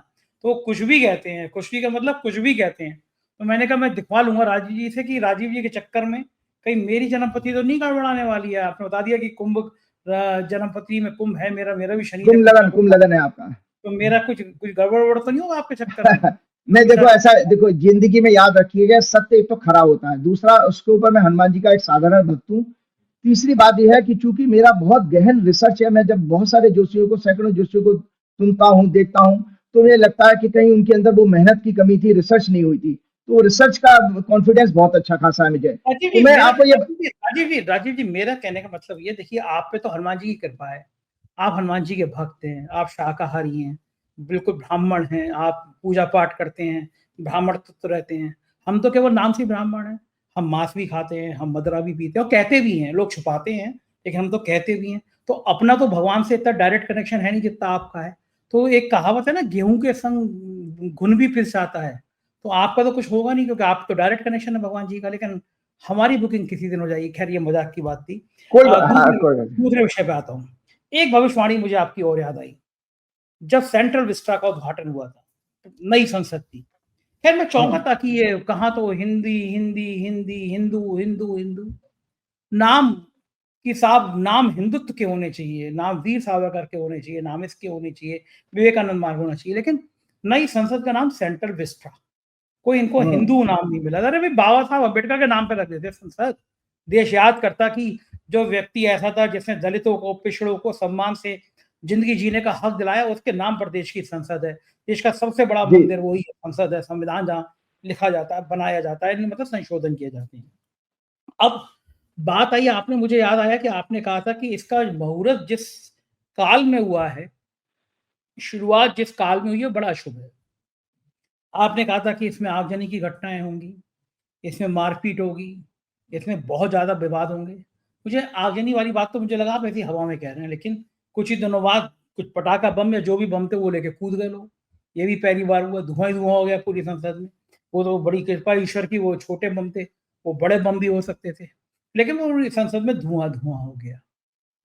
तो कुछ भी कहते हैं, कुछ भी का मतलब कुछ भी कहते हैं। तो मैंने कहा मैं दिखवा लूंगा राजीव जी से कि राजीव जी के चक्कर में कहीं मेरी जन्मपति तो नहीं गड़बड़ाने वाली है। आपने बता दिया कि कुंभ जन्मपति में कुंभ है, मेरा भी शनि कुंभ लगन है आपका, तो मेरा कुछ गड़बड़ तो नहीं होगा आपके चक्कर में? नहीं, देखो ऐसा, देखो जिंदगी में याद रखिएगा, सत्य एक तो खरा होता है, दूसरा उसके ऊपर मैं हनुमान जी का एक साधारण भक्त हूँ। तीसरी बात यह है कि चूंकि मेरा बहुत गहन रिसर्च है, मैं जब बहुत सारे जोशियों को, सैकड़ों जोशियों को सुनता हूँ, देखता हूँ, तो मुझे लगता है कि कहीं उनके अंदर वो मेहनत की कमी थी, रिसर्च नहीं हुई थी। तो रिसर्च का कॉन्फिडेंस बहुत अच्छा खासा है मुझे। राजीव तो जी मैं मेरा आपको ये राजीव जी मेरा कहने का मतलब ये, देखिए आप पे तो हनुमान जी की कृपा है, आप हनुमान जी के भक्त हैं, आप शाकाहारी हैं, बिल्कुल ब्राह्मण हैं, आप पूजा पाठ करते हैं, ब्राह्मण तत्व रहते हैं। हम तो केवल नाम से ही ब्राह्मण हैं, हम मांस भी खाते हैं, हम मदिरा भी पीते हैं और कहते भी हैं, लोग छुपाते हैं लेकिन हम तो कहते भी हैं। तो अपना तो भगवान से इतना डायरेक्ट कनेक्शन है नहीं जितना आपका है। तो एक कहावत है ना, गेहूं के संग घुन भी पिस जाता है, तो आपका तो कुछ होगा नहीं क्योंकि आप तो डायरेक्ट कनेक्शन है भगवान जी का। लेकिन हमारी बुकिंग किसी दिन हो जाएगी। खैर ये मजाक की बात थी। हाँ, दूसरे कोई बात नहीं। दूसरे विषय पे आता हूँ। एक भविष्यवाणी मुझे आपकी और याद आई, जब सेंट्रल विस्टा का उद्घाटन हुआ था, नई संसद की। खैर मैं चौंका था कि ये कहाँ तो हिंदी हिंदी हिंदी, हिंदू हिंदू हिंदू, नाम कि साहब नाम हिंदुत्व के होने चाहिए, नाम वीर सावरकर के होने चाहिए, नाम इसके होने चाहिए, विवेकानंद मार्ग होना चाहिए, लेकिन नई संसद का नाम सेंट्रल विस्टा। कोई इनको हम्म, हिंदू नाम नहीं मिला। अरे भाई बाबा साहब अम्बेडकर के नाम पे रख देते संसद। देश याद करता कि जो व्यक्ति ऐसा था जिसने दलितों को, पिछड़ों को सम्मान से जिंदगी जीने का हक दिलाया, उसके नाम पर देश की संसद है। देश का सबसे बड़ा जी मंदिर वही संसद है, संविधान जहाँ लिखा जाता है, बनाया जाता है, मतलब संशोधन किए जाते हैं। अब बात आई, आपने मुझे याद आया कि आपने कहा था कि इसका मुहूर्त जिस काल में हुआ है, शुरुआत जिस काल में हुई है, बड़ा शुभ है। आपने कहा था कि इसमें आगजनी की घटनाएं होंगी, इसमें मारपीट होगी, इसमें बहुत ज़्यादा विवाद होंगे। मुझे आगजनी वाली बात तो मुझे लगा आप ऐसी हवा में कह रहे हैं, लेकिन कुछ ही दिनों बाद कुछ पटाखा बम या जो भी बम थे वो लेके कूद गए लोग। ये भी पहली बार हुआ, धुआं ही धुआं हो गया पूरी संसद में। वो तो बड़ी कृपा ईश्वर की, वो छोटे बम थे, वो बड़े बम भी हो सकते थे, लेकिन वो पूरी संसद में धुआं धुआं हो गया।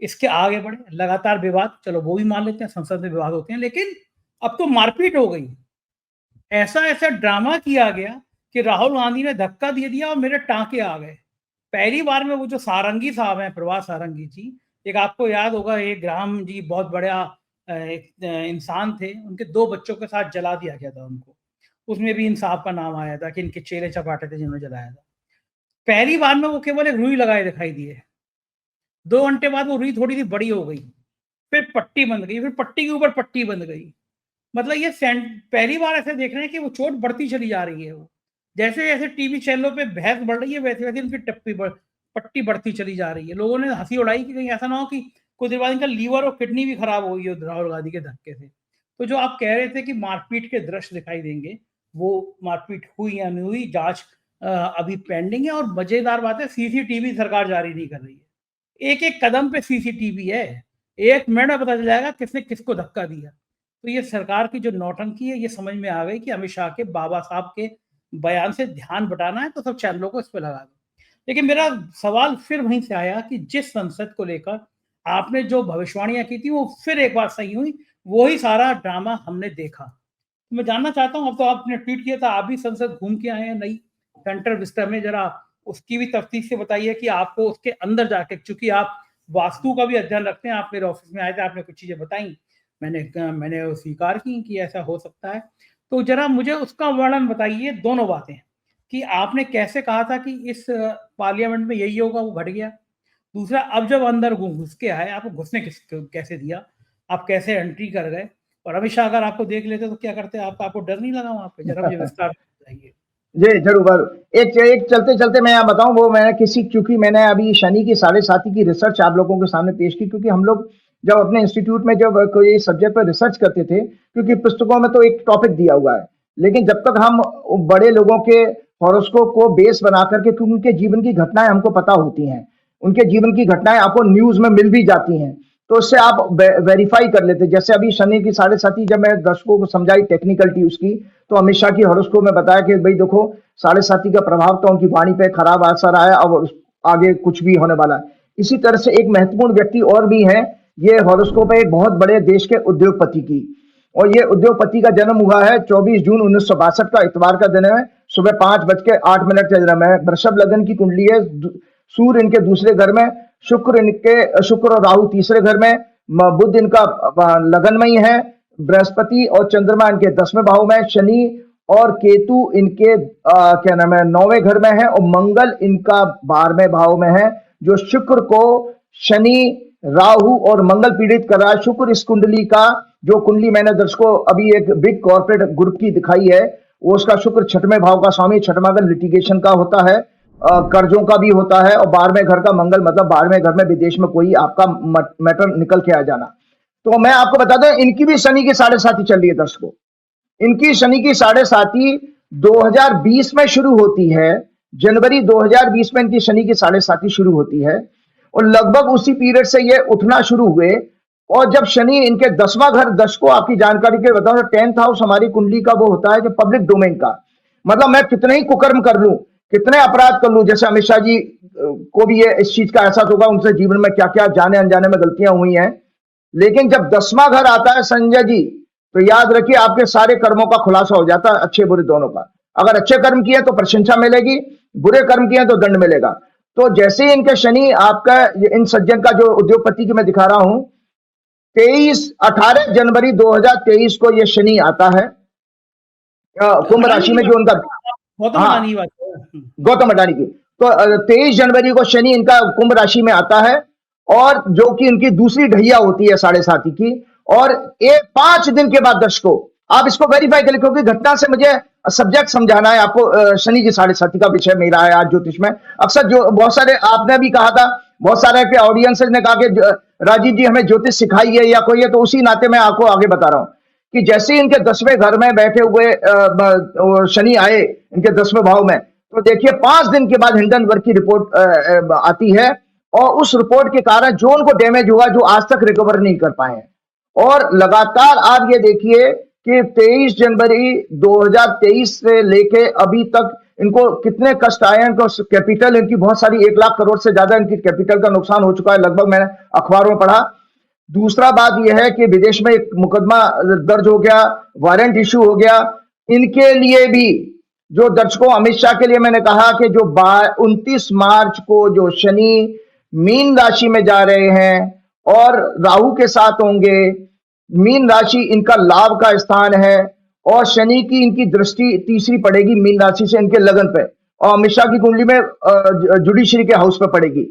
इसके आगे बढ़े लगातार विवाद, चलो वो भी मान लेते हैं, संसद में विवाद होते हैं, लेकिन अब तो मारपीट हो गई। ऐसा ऐसा ड्रामा किया गया कि राहुल गांधी ने धक्का दे दिया और मेरे टांके आ गए। पहली बार में वो जो सारंगी साहब हैं, प्रभात सारंगी जी, एक आपको याद होगा, एक ग्राम जी बहुत बड़ा एक इंसान थे, उनके 2 बच्चों के साथ जला दिया गया था उनको। उसमें भी इंसाफ का नाम आया था कि इनके चेले चपाटे थे जिन्होंने जलाया था। पहली बार में वो केवल एक रुई लगाए दिखाई दिए। 2 घंटे बाद वो रुई थोड़ी सी बड़ी हो गई, फिर पट्टी बंध गई, फिर पट्टी के ऊपर पट्टी बंध गई। मतलब ये पहली बार ऐसे देख रहे हैं कि वो चोट बढ़ती चली जा रही है। वो जैसे जैसे टीवी चैनलों पे बहस बढ़ रही है, वैसे वैसे उनकी पट्टी बढ़ती चली जा रही है। लोगों ने हंसी उड़ाई कि कहीं ऐसा ना हो कि कुछ देर बाद इनका लीवर और किडनी भी खराब हो गई हो राहुल गांधी के धक्के से। तो जो आप कह रहे थे कि मारपीट के दृश्य दिखाई देंगे, वो मारपीट हुई या नहीं हुई, जांच अभी पेंडिंग है। और मजेदार बात है, सीसीटीवी सरकार जारी नहीं कर रही है। एक एक कदम पे सीसीटीवी है, 1 मिनट में पता चल जाएगा किसने किसको धक्का दिया। तो ये सरकार की जो नौटंकी है, ये समझ में आ गई कि अमित शाह के, बाबा साहब के बयान से ध्यान बटाना है, तो सब चैनलों को इस पे लगा दो। लेकिन मेरा सवाल फिर वहीं से आया कि जिस संसद को लेकर आपने जो भविष्यवाणियां की थी, वो फिर एक बार सही हुई, वही सारा ड्रामा हमने देखा। तो मैं जानना चाहता हूँ, अब तो आपने ट्वीट किया था, आप भी संसद घूम के आए हैं नई सेंट्रल विस्टा में, जरा उसकी भी तफ्तीश से बताइए कि आपको उसके अंदर जाके, चूंकि आप वास्तु का भी अध्ययन रखते हैं, आप मेरे ऑफिस में आए थे, आपने कुछ चीजें बताई, मैंने वो स्वीकार की कि ऐसा हो सकता है। तो जरा मुझे उसका वर्णन बताइए, दोनों बातें, कि आपने कैसे कहा था कि इस पार्लियामेंट में यही होगा, वो घट गया। दूसरा, अब जब अंदर घुस के आए, आपको घुसने कैसे दिया, आप कैसे एंट्री कर गए, और अमित शाह अगर आपको देख लेते तो क्या करते, आपको डर नहीं लगा वहां पे? जरा मुझे विस्तार से बताइए। जी जरूर जरूर। एक चलते चलते मैं यहाँ बताऊं, वो मैंने किसी, क्योंकि मैंने अभी शनि की 7:30 की रिसर्च आप लोगों के सामने पेश की, क्योंकि हम लोग जब अपने इंस्टीट्यूट में जब कोई सब्जेक्ट पर रिसर्च करते थे, क्योंकि पुस्तकों में तो एक टॉपिक दिया हुआ है, लेकिन जब तक हम बड़े लोगों के हॉरोस्कोप को बेस बना करके, क्योंकि उनके जीवन की घटनाएं हमको पता होती हैं, उनके जीवन की घटनाएं आपको न्यूज में मिल भी जाती हैं, तो उससे आप वेरीफाई कर लेते। जैसे अभी शनि की 7:30 जब मैं दर्शकों को समझाई टेक्निकलिटी उसकी, तो अमित शाह की हॉरोस्कोप में बताया कि भाई देखो 7:30 का प्रभाव तो उनकी वाणी पे खराब असर आया, अब आगे कुछ भी होने वाला है। इसी तरह से एक महत्वपूर्ण व्यक्ति और भी है, ये हॉरोस्कोप है एक बहुत बड़े देश के उद्योगपति की, और ये उद्योगपति का जन्म हुआ है 24 जून 1962 का, इतवार का दिन है, सुबह 5:08 का जन्म है। वृषभ लगन की कुंडली है, सूर्य इनके दूसरे घर में, शुक्र और राहु तीसरे घर में, बुध इनका लगन में ही है, बृहस्पति और चंद्रमा इनके 10वें भाव में, शनि और केतु इनके क्या नाम है 9वें घर में है, और मंगल इनका 12वें भाव में है। जो शुक्र को शनि, राहु और मंगल पीड़ित कर रहा है। शुक्र इस कुंडली का, जो कुंडली मैंने दर्शकों अभी एक बिग कॉर्पोरेट ग्रुप की दिखाई है, वो उसका शुक्र छठवें भाव का स्वामी, छठवां घर लिटिगेशन का होता है, कर्जों का भी होता है, और 12वें घर का मंगल मतलब 12वें घर में विदेश में कोई आपका मैटर निकल के आ जाना। तो मैं आपको बता दूं, इनकी भी शनि की 7.5 चल रही है दर्शकों। इनकी शनि की 7.5 2020 में शुरू होती है, जनवरी 2020 में इनकी शनि की 7.5 शुरू होती है, और लगभग उसी पीरियड से ये उठना शुरू हुए। और जब शनि इनके 10वां घर, दर्शकों आपकी जानकारी के बताऊं, 10th हाउस हमारी कुंडली का वो होता है जो पब्लिक डोमेन का, मतलब मैं कितने ही कुकर्म कर लूं, कितने अपराध कर लूं, जैसे अमित शाह जी को भी ये इस चीज का एहसास होगा, उनसे जीवन में क्या क्या जाने अनजाने में गलतियां हुई हैं, लेकिन जब 10वां घर आता है संजय जी, तो याद रखिए आपके सारे कर्मों का खुलासा हो जाता है, अच्छे बुरे दोनों का। अगर अच्छे कर्म किए तो प्रशंसा मिलेगी, बुरे कर्म किए तो दंड मिलेगा। तो जैसे ही इनके शनि आपका, इन सज्जन का जो उद्योगपति की मैं दिखा रहा हूं, 18 जनवरी 2023 को ये शनि आता है कुंभ राशि में, जो उनका गौतम अडानी की बात है। गौतम अडानी की। तो 23 जनवरी को शनि इनका कुंभ राशि में आता है, और जो कि इनकी दूसरी ढैया होती है 7.5 की। और 5 दिन के बाद दर्शकों आप इसको वेरीफाई करें, क्योंकि घटना से मुझे सब्जेक्ट समझाना है आपको। शनि की 7.5 का विषय मेरा है आज ज्योतिष में। अक्सर जो बहुत सारे आपने भी कहा था, बहुत सारे के ऑडियंस ने कहा कि राजीव जी हमें ज्योतिष सिखाइए या कोई है, तो उसी नाते मैं आपको आगे बता रहा हूं कि जैसे इनके 10वें घर में बैठे हुए शनि आए इनके 10वें भाव में, तो देखिए 5 दिन के बाद हिंडनबर्ग की रिपोर्ट आती है, और उस रिपोर्ट के कारण जो उनको डैमेज हुआ, जो आज तक रिकवर नहीं कर पाए हैं। और लगातार आप ये देखिए कि 23 जनवरी 2023 से लेके अभी तक इनको कितने कष्ट आए हैं। इनको कैपिटल इनकी बहुत सारी 1 लाख करोड़ से ज्यादा इनकी कैपिटल का नुकसान हो चुका है लगभग, मैंने अखबारों में पढ़ा। दूसरा बात यह है कि विदेश में एक मुकदमा दर्ज हो गया, वारंट इश्यू हो गया इनके लिए भी। जो दर्शकों अमित शाह के लिए मैंने कहा कि जो 29 मार्च को जो शनि मीन राशि में जा रहे हैं और राहु के साथ होंगे, मीन राशि इनका लाभ का स्थान है, और शनि की इनकी दृष्टि तीसरी पड़ेगी मीन राशि से इनके लगन पे, और अमित शाह की कुंडली में जुडिशरी के हाउस पे पड़ेगी।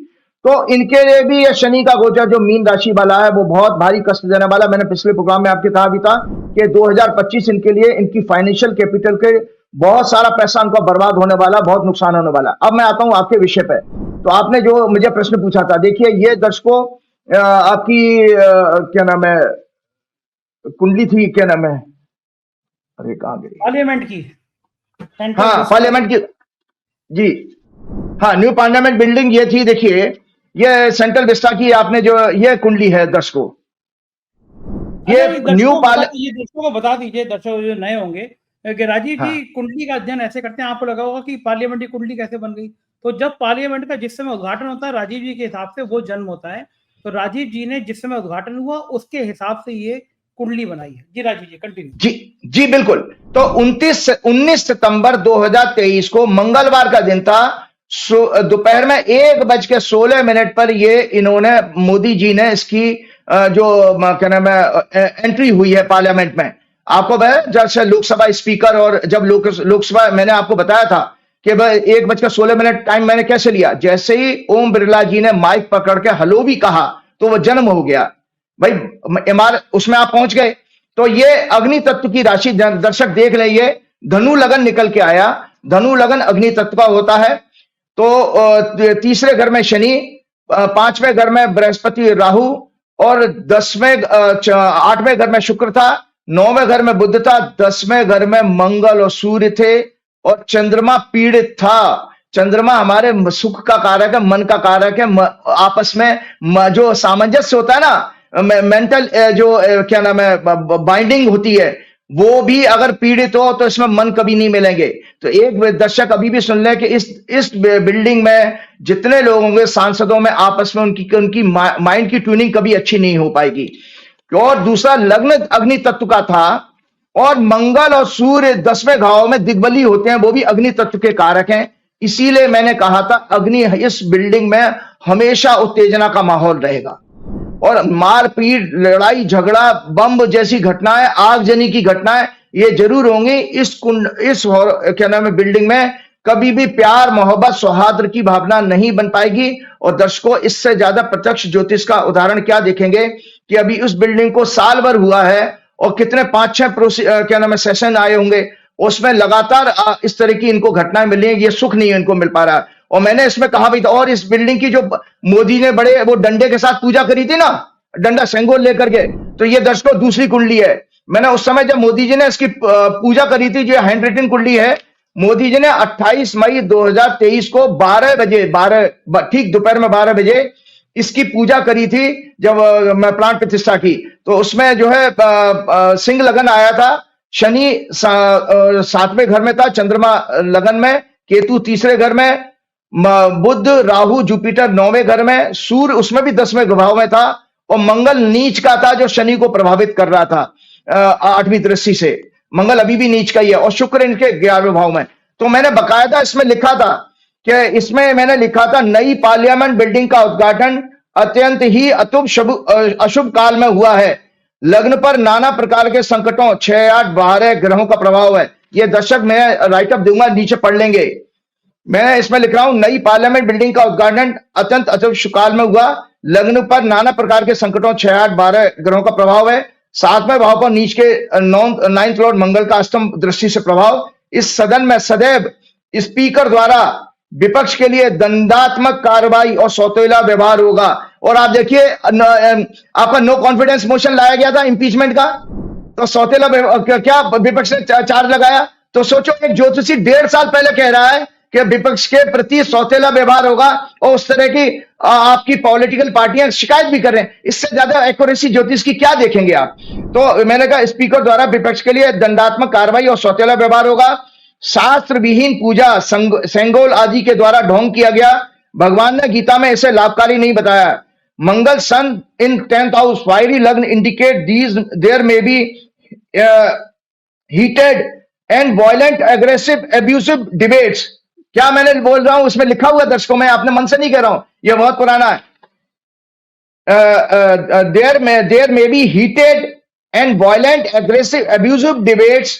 तो इनके लिए भी ये शनि का गोचर जो मीन राशि वाला है वो बहुत भारी कष्ट देने वाला। मैंने पिछले प्रोग्राम में आपके कहा भी था कि 2025 इनके लिए इनकी फाइनेंशियल कैपिटल के बहुत सारा पैसा उनका बर्बाद होने वाला, बहुत नुकसान होने वाला। अब मैं आता हूं आपके विषय पे। तो आपने जो मुझे प्रश्न पूछा था, देखिए ये दर्शकों आपकी क्या नाम है कुंडली थी, क्या नाम है, अरे कहां गई, पार्लियामेंट की, हाँ पार्लियामेंट की जी, हाँ न्यू पार्लियामेंट बिल्डिंग ये थी। देखिए ये सेंट्रल विस्टा की आपने जो ये कुंडली है दर्शकों, ये न्यू दर्शकों को बता दीजिए, दर्शक जो नए होंगे कि राजीव जी कुंडली का अध्ययन ऐसे करते हैं, आपको लगा होगा कि पार्लियामेंट की कुंडली कैसे बन गई। तो जब पार्लियामेंट का जिस समय उद्घाटन होता है राजीव जी के हिसाब से वो जन्म होता है, तो राजीव जी ने जिस समय उद्घाटन हुआ उसके हिसाब से ये कुंडली बनाई है। जी राजीव जी कंटिन्यू। जी बिल्कुल। तो 19 सितंबर 2023 को मंगलवार का दिन था, दोपहर में 1:16 पर ये इन्होंने मोदी जी ने इसकी जो क्या नाम है एंट्री हुई है पार्लियामेंट में। आपको जैसे लोकसभा स्पीकर, और जब लोकसभा मैंने आपको बताया था कि 1:16 टाइम मैंने कैसे लिया, जैसे ही ओम बिरला जी ने माइक पकड़ के हेलो भी कहा तो वो जन्म हो गया भाई, उसमें आप पहुंच गए। तो ये अग्नि तत्व की राशि दर्शक देख ले, ये धनु लगन निकल के आया, धनु लगन अग्नि तत्व का होता है। तो तीसरे घर में शनि, 5वें घर में बृहस्पति राहु, और 8वें घर में शुक्र था, 9वें घर में बुध था, 10वें घर में मंगल और सूर्य थे, और चंद्रमा पीड़ित था। चंद्रमा हमारे सुख का कारक है, मन का कारक है, आपस में जो सामंजस्य होता है ना, मेंटल जो क्या नाम है बाइंडिंग होती है, वो भी अगर पीड़ित हो तो इसमें मन कभी नहीं मिलेंगे। तो एक दर्शक अभी भी सुन ले कि इस बिल्डिंग में जितने लोग होंगे सांसदों में, आपस में उनकी माइंड की ट्यूनिंग कभी अच्छी नहीं हो पाएगी। और दूसरा लग्न अग्नि तत्व का था, और मंगल और सूर्य 10वें भाव में दिग्बली होते हैं, वो भी अग्नि तत्व के कारक हैं। इसीलिए मैंने कहा था अग्नि इस बिल्डिंग में हमेशा उत्तेजना का माहौल रहेगा, और मारपीट, लड़ाई झगड़ा, बम जैसी घटनाएं, आगजनी की घटनाएं ये जरूर होंगी। इस क्या नाम है बिल्डिंग में कभी भी प्यार, मोहब्बत, सौहार्द की भावना नहीं बन पाएगी। और दर्शकों इससे ज्यादा प्रत्यक्ष ज्योतिष का उदाहरण क्या देखेंगे कि अभी उस बिल्डिंग को साल भर हुआ है, और कितने 5-6 क्या नाम है सेशन आए होंगे, उसमें लगातार इस तरह की इनको घटनाएं मिली हैं, ये सुख नहीं इनको मिल पा रहा है। और मैंने इसमें कहा भी था, और इस बिल्डिंग की जो मोदी ने बड़े वो डंडे के साथ पूजा करी थी ना, डंडा सेंगोल लेकर के, तो ये दर्शकों दूसरी कुंडली है। मैंने उस समय जब मोदी जी ने इसकी पूजा करी थी, जो हैंड रिटन कुंडली है, मोदी जी ने 28 मई 2023 को 12 बजे, ठीक दोपहर में 12 बजे इसकी पूजा करी थी, जब मैं प्लांट प्रतिष्ठा की। तो उसमें जो है सिंह लगन आया था, शनि 7वें घर में था, चंद्रमा लगन में, केतु तीसरे घर में, बुध राहु जुपिटर 9वें घर में, सूर्य उसमें भी 10वें भाव में था, और मंगल नीच का था जो शनि को प्रभावित कर रहा था 8वीं दृष्टि से। मंगल अभी भी नीच का ही है, और शुक्र इनके 11वें भाव में। तो मैंने बकायदा इसमें लिखा था कि इसमें मैंने लिखा था, नई पार्लियामेंट बिल्डिंग का उद्घाटन अत्यंत ही अशुभ काल में हुआ है। लग्न पर नाना प्रकार के संकटों 6, 8, 12 ग्रहों का प्रभाव है। ये दर्शक मैं राइटअप दूंगा, नीचे पढ़ लेंगे। मैं इसमें लिख रहा हूं, नई पार्लियामेंट बिल्डिंग का उद्घाटन अत्यंत अशुभ काल में हुआ। लग्न पर नाना प्रकार के संकटों 6, 8, 12 ग्रहों का प्रभाव है। 7वें भाव पर नीच के 9th लॉर्ड मंगल का अष्टम दृष्टि से प्रभाव। इस सदन में सदैव स्पीकर द्वारा विपक्ष के लिए दंडात्मक कार्रवाई और सौतेला व्यवहार होगा। और आप देखिए, आपका नो कॉन्फिडेंस मोशन लाया गया था इंपीचमेंट का, तो सौतेला क्या विपक्ष ने चार्ज लगाया। तो सोचो, एक ज्योतिषी 1.5 साल पहले कह रहा है कि विपक्ष के प्रति सौतेला व्यवहार होगा, और उस तरह की आपकी पॉलिटिकल पार्टियां शिकायत भी कर रहे हैं। इससे ज्यादा एक्यूरेसी ज्योतिष की क्या देखेंगे आप। तो मैंने कहा, स्पीकर द्वारा विपक्ष के लिए दंडात्मक कार्रवाई और सौतेला व्यवहार होगा। शास्त्र विहीन पूजा सेंगोल आदि के द्वारा ढोंग किया गया। भगवान ने गीता में इसे लाभकारी नहीं बताया। Mangal sun in 10th house, fiery lagna indicate these there may be heated and violent aggressive abusive debates. क्या मैंने बोल रहा हूं उसमें लिखा हुआ दर्शकों, मैं अपने मन से नहीं कह रहा हूं, यह बहुत पुराना है। There may be heated and violent aggressive abusive debates,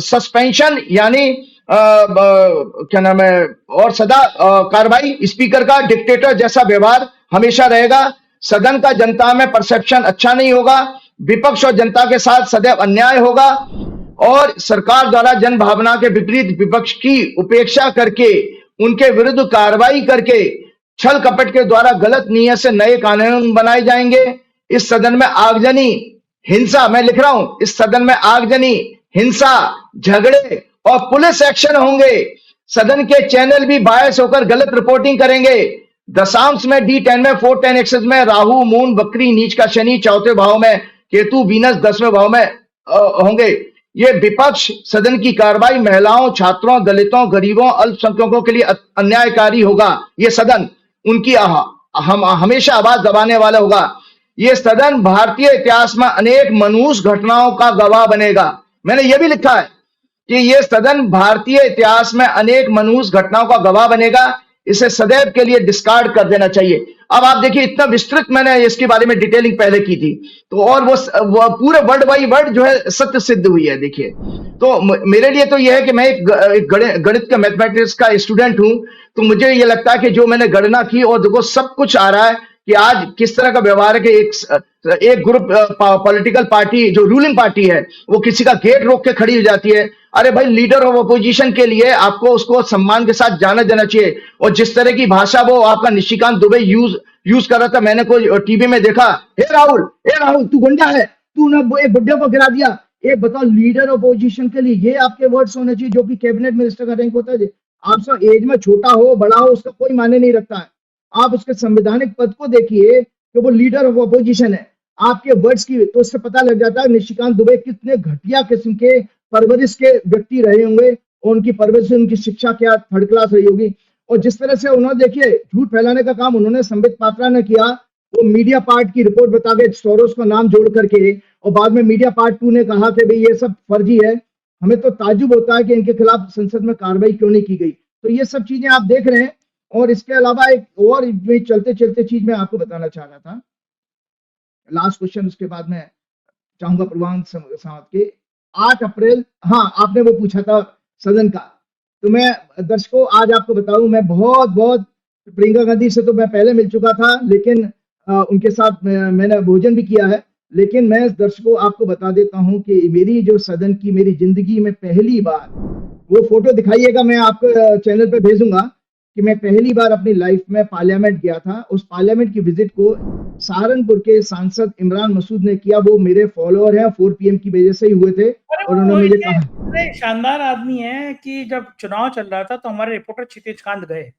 suspension यानी क्या नाम है, और सदा कार्रवाई। स्पीकर का डिक्टेटर जैसा व्यवहार हमेशा रहेगा। सदन का जनता में परसेप्शन अच्छा नहीं होगा। विपक्ष और जनता के साथ सदैव अन्याय होगा, और सरकार द्वारा जन भावना के विपरीत विपक्ष की उपेक्षा करके उनके विरुद्ध कार्रवाई करके छल कपट के द्वारा गलत नीयत से नए कानून बनाए जाएंगे। इस सदन में आगजनी, हिंसा, मैं लिख रहा हूं, इस सदन में आगजनी, हिंसा, झगड़े और पुलिस एक्शन होंगे। सदन के चैनल भी बायस होकर गलत रिपोर्टिंग करेंगे। दशांश में D10 में 410 एक्सेस में राहु मून वक्री नीच का शनि 4थे भाव में, केतु वीनस 10वें भाव में होंगे। ये विपक्ष सदन की कार्रवाई महिलाओं, छात्रों, दलितों, गरीबों, अल्पसंख्यकों के लिए अन्यायकारी होगा। ये सदन उनकी हम हमेशा आवाज दबाने वाला होगा। ये सदन भारतीय इतिहास में अनेक मनहूस घटनाओं का गवाह बनेगा। मैंने यह भी लिखा है कि यह सदन भारतीय इतिहास में अनेक मनहूस घटनाओं का गवाह बनेगा। इसे सदैव के लिए डिस्कार्ड कर देना चाहिए। अब आप देखिए, इतना विस्तृत मैंने इसके बारे में डिटेलिंग पहले की थी, तो और वो पूरे वर्ड बाई वर्ड जो है सत्य सिद्ध हुई है। देखिए, तो मेरे लिए तो यह है कि मैं एक गणित का, मैथमेटिक्स का स्टूडेंट हूं, तो मुझे ये लगता है कि जो मैंने गणना की और देखो सब कुछ आ रहा है कि आज किस तरह का व्यवहार है कि एक ग्रुप पॉलिटिकल पार्टी जो रूलिंग पार्टी है वो किसी का गेट रोक के खड़ी हो जाती है। अरे भाई, लीडर ऑफ अपोजिशन के लिए आपको उसको सम्मान के साथ जाना जाना चाहिए। और जिस तरह की भाषा वो आपका निशिकांत दुबे यूज कर रहा था, मैंने कोई टीवी में देखा, हे राहुल तू गुंडा है, तू ना एक बुड्ढे को गिरा दिया। एक बताओ, लीडर ऑपोजिशन के लिए ये आपके वर्ड्स होने चाहिए, जो कि कैबिनेट मिनिस्टर का रैंक होता है। आपसे एज में छोटा हो बड़ा हो उसका कोई मायने नहीं रखता है। आप उसके संवैधानिक पद को देखिए कि वो लीडर ऑफ अपोजिशन है। आपके वर्ड्स की तो उससे पता लग जाता है निशिकांत दुबे कितने घटिया किस्म के परवरिश के व्यक्ति रहे होंगे, और उनकी परवरिश, उनकी शिक्षा क्या थर्ड क्लास रही होगी। और जिस तरह से उन्होंने, देखिए, झूठ फैलाने का काम उन्होंने संबित पात्रा ने किया। वो मीडिया पार्ट की रिपोर्ट बता के सोरोस का नाम जोड़ करके, और बाद में मीडिया पार्ट 2 ने कहा कि भाई ये सब फर्जी है। हमें तो ताज्जुब होता है कि इनके खिलाफ संसद में कार्रवाई क्यों नहीं की गई। तो ये सब चीजें आप देख रहे हैं। और इसके अलावा एक और चलते चलते चीज मैं आपको बताना चाह रहा था, लास्ट क्वेश्चन, उसके बाद मैं चाहूंगा प्रवान सावंत के 8 अप्रैल, हाँ, आपने वो पूछा था सदन का, तो मैं दर्शकों आज आपको बताऊं, मैं बहुत प्रियंका गांधी से तो मैं पहले मिल चुका था, लेकिन उनके साथ मैंने भोजन भी किया है, लेकिन मैं दर्शकों आपको बता देता हूं कि मेरी जो सदन की मेरी जिंदगी में पहली बार, वो फोटो दिखाइएगा, मैं आपको चैनल पे भेजूंगा, कि मैं पहली बार अपनी लाइफ में पार्लियामेंट गया था। उस पार्लियामेंट की विजिट को सहारनपुर के सांसद इमरान मसूद ने किया। वो मेरे फॉलोअर हैं, 4 PM की वजह से ही हुए थे, अरे और वो उन्होंने मुझे इतने कहा। इतने शानदार आदमी हैं कि जब चुनाव चल रहा था तो हमारे रिपोर्टर क्षितिज कांत गए।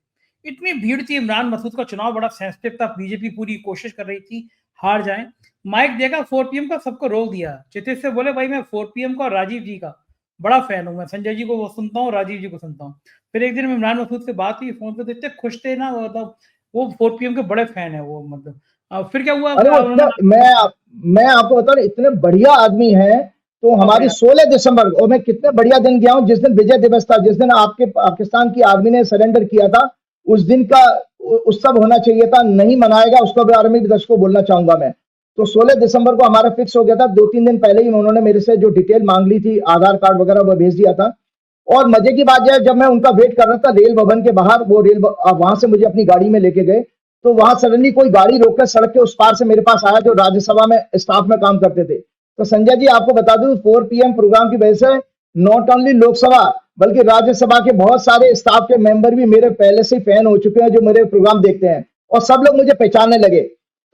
इतनी भीड़ थी, इमरान मसूद का चुनाव बड़ा सेंसिटिव था, बीजेपी पूरी कोशिश कर रही थी हार जाए। माइक देगा 4 PM का, सबको रोक दिया। क्षितिज से बोले भाई मैं 4 PM का और राजीव जी का बड़ा फैन हूँ, मैं संजय जी को वो सुनता हूँ, राजीव जी को सुनता हूँ। फिर एक दिन इमरान मसूद से बात हुई फोन पे, तो इतने खुश थे ना, मतलब वो 4 PM के बड़े फैन है वो, मतलब फिर क्या हुआ, अरे वो इतना, मैं आपको बता रहा हूं, इतने बढ़िया आदमी हैं। तो बहुत हमारी बढ़िया। 16 दिसंबर, और मैं कितने बढ़िया दिन गया हूं, जिस दिन विजय दिवस था, जिस दिन आपके पाकिस्तान की आर्मी ने सरेंडर किया था, उस दिन का उत्सव होना चाहिए था, नहीं मनाएगा, उसके बारे में भी दर्शकों को बोलना चाहूंगा मैं। तो 16 दिसंबर को हमारा फिक्स हो गया था। 2-3 दिन पहले ही उन्होंने मेरे से जो डिटेल मांग ली थी, आधार कार्ड वगैरह, वो भेज दिया था। और मजे की बात यह है, जब मैं उनका वेट कर रहा था रेल भवन के बाहर, वो वहां से मुझे अपनी गाड़ी में लेके गए, तो वहां सडनली कोई गाड़ी रोककर सड़क के उस पार से मेरे पास आया, जो राज्यसभा में स्टाफ में काम करते थे। तो संजय जी आपको बता दूं, 4 PM प्रोग्राम की वजह से नॉट ओनली लोकसभा बल्कि राज्यसभा के बहुत सारे स्टाफ के मेंबर भी मेरे पहले से फैन हो चुके हैं, जो मेरे प्रोग्राम देखते हैं, और सब लोग मुझे पहचानने लगे।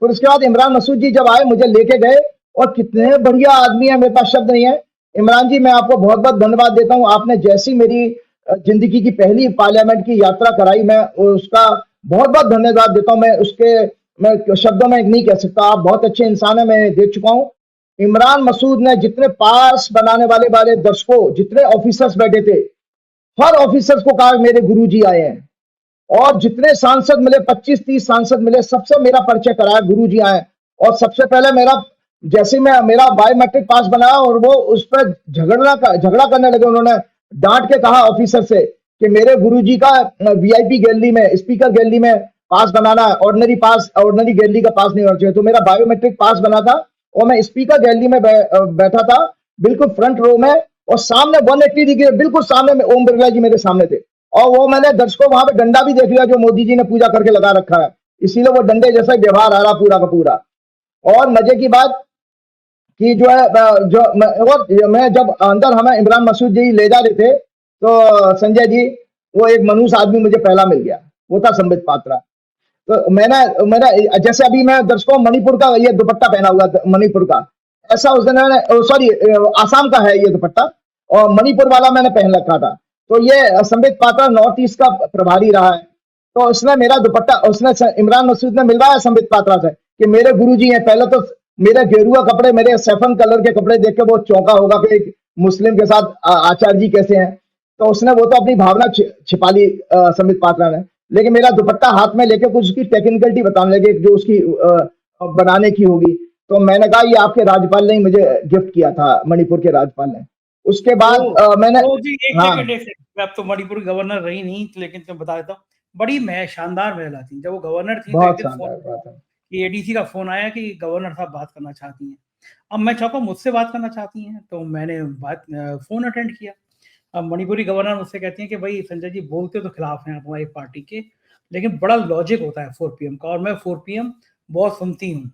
फिर उसके बाद इमरान मसूद जी जब आए, मुझे लेके गए, और कितने बढ़िया आदमी है, मेरे पास शब्द नहीं है। इमरान जी मैं आपको बहुत बहुत धन्यवाद देता हूं। आपने जैसी मेरी जिंदगी की पहली पार्लियामेंट की यात्रा कराई, मैं उसका बहुत बहुत धन्यवाद देता हूं। मैं शब्दों में नहीं कह सकता। आप बहुत अच्छे इंसान है, मैं देख चुका हूं। इमरान मसूद ने जितने पास बनाने वाले दर्शकों, जितने ऑफिसर्स बैठे थे, हर ऑफिसर्स को कहा मेरे गुरुजी आए हैं। और जितने सांसद मिले, 25-30 सांसद मिले, सबसे मेरा परिचय कराया, गुरुजी आए। और सबसे पहले जैसे मैं मेरा बायोमेट्रिक पास बनाया, और वो उस पर झगड़ा करने लगे। उन्होंने डांट के कहा ऑफिसर से कि मेरे गुरुजी का VIP गैलरी में, स्पीकर गैलरी में पास बनाना है, ऑर्डिनरी गैलरी का पास नहीं होना चाहिए। तो मेरा बायोमेट्रिक पास बना था, और मैं स्पीकर गैलरी में बैठा था, बिल्कुल फ्रंट रो में, और सामने 180 डिग्री बिल्कुल सामने में ओम बिरला जी मेरे सामने थे। और वो मैंने दर्शकों वहां पे डंडा भी देख लिया, जो मोदी जी ने पूजा करके लगा रखा है, इसीलिए वो डंडे जैसा ही व्यवहार आ रहा पूरा का पूरा। और मजे की बात कि जो है, मैं जब अंदर हमें इमरान मसूद जी ले जा रहे थे, तो संजय जी, वो एक मनुष्य आदमी मुझे पहला मिल गया, वो था संबित पात्रा। तो मैंने जैसे अभी मैं दर्शकों मणिपुर का ये दुपट्टा पहना हुआ था, मणिपुर का, ऐसा उस दिन मैंने, सॉरी, आसाम का है ये दुपट्टा, और मणिपुर वाला मैंने पहन रखा था। तो ये संबित पात्रा नॉर्थ ईस्ट का प्रभारी रहा है। तो उसने मेरा दुपट्टा, इमरान मसूद ने मिलवाया संबित पात्रा से कि मेरे गुरुजी हैं। पहले तो मेरे गेरुआ कपड़े, मेरे सैफन कलर के कपड़े देख के वो चौंका होगा कि एक मुस्लिम के साथ आचार्य जी कैसे हैं। तो उसने वो तो अपनी भावना छिपा ली संबित पात्रा ने, लेकिन मेरा दुपट्टा हाथ में लेके कुछ उसकी टेक्निकलिटी बताने लगे, जो उसकी बनाने की होगी। तो मैंने कहा ये आपके राज्यपाल ने ही मुझे गिफ्ट किया था, मणिपुर के राज्यपाल ने। उसके बाद मैंने, जी एक हाँ सेकंड, अब तो मणिपुर गवर्नर रही नहीं, लेकिन मैं बता देता हूँ, बड़ी शानदार महिला थी जब वो गवर्नर थी। तो एक बहुत दिन शानदार बात है। कि ADC का फोन आया कि गवर्नर साहब बात करना चाहती हैं। अब मैं चौंका, मुझसे बात करना चाहती हैं, तो मैंने फोन अटेंड किया। अब मणिपुरी गवर्नर मुझसे कहती हैं कि भाई संजय जी बोलते तो खिलाफ हैं हमारी पार्टी के, लेकिन बड़ा लॉजिक होता है 4 PM का, और मैं 4 PM बहुत सुनती हूँ।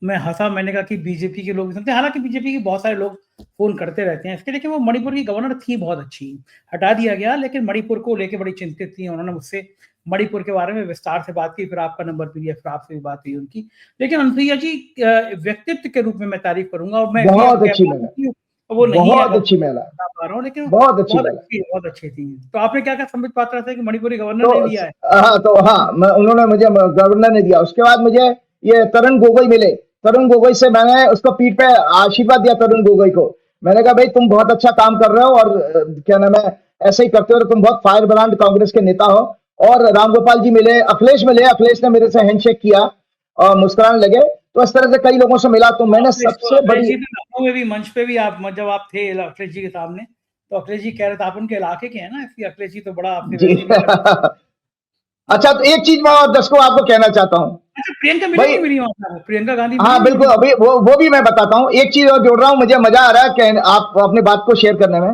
मैं हंसा, मैंने कहा कि बीजेपी के लोग भी सुनते हैं, हालांकि बीजेपी के बहुत सारे लोग फोन करते रहते हैं इसके, लेकिन वो मणिपुर की गवर्नर थी बहुत अच्छी, हटा दिया गया, लेकिन मणिपुर को लेके बड़ी चिंतित थी। उन्होंने मुझसे मणिपुर के बारे में विस्तार से बात की, फिर आपका नंबर भी लिया, फिर आपसे भी बात हुई उनकी। लेकिन अनुसुईया जी व्यक्तित्व के रूप में मैं तारीफ करूंगा, और मैं बहुत अच्छी महिला, वो नहीं है, बहुत अच्छी महिला, बता पा रहा हूँ, लेकिन बहुत अच्छी महिला। बहुत अच्छी थी। तो आपने क्या कहा संबित पात्रा से कि मणिपुरी गवर्नर तो ने दिया है? उन्होंने मुझे, गवर्नर ने दिया। उसके बाद मुझे ये तरुण गोगोई मिले। तरुण गोगोई से मैंने उसको पीठ पे आशीर्वाद दिया, तरुण गोगोई को। मैंने कहा भाई तुम बहुत अच्छा काम कर रहे हो, और क्या नाम है, ऐसे ही करते हो, तुम बहुत फायर ब्रांड कांग्रेस के नेता हो। और रामगोपाल जी मिले, अखिलेश मिले, अखिलेश ने मेरे से हैंडशेक किया और मुस्कुराने लगे। तो इस तरह से कई लोगों से मिला। तो मैंने सबसे बड़ी, लखनऊ में भी मंच पे भी आप, जब आप थे अखिलेश जी के सामने, तो अखिलेश जी कह रहे थे आप उनके इलाके के हैं ना, इसलिए अखिलेश जी तो बड़ा आपसे जी वैसे भी अच्छा, तो एक चीज मैं और दर्शकों आपको कहना चाहता हूँ अच्छा, प्रियंका मिली भाई। नहीं मिली वहां पर? प्रियंका गांधी मिली हाँ नहीं बिल्कुल, मिली? अभी वो भी मैं बताता हूँ। एक चीज और जोड़ रहा हूँ, मुझे मजा आ रहा है कि आप अपनी बात को शेयर करने में।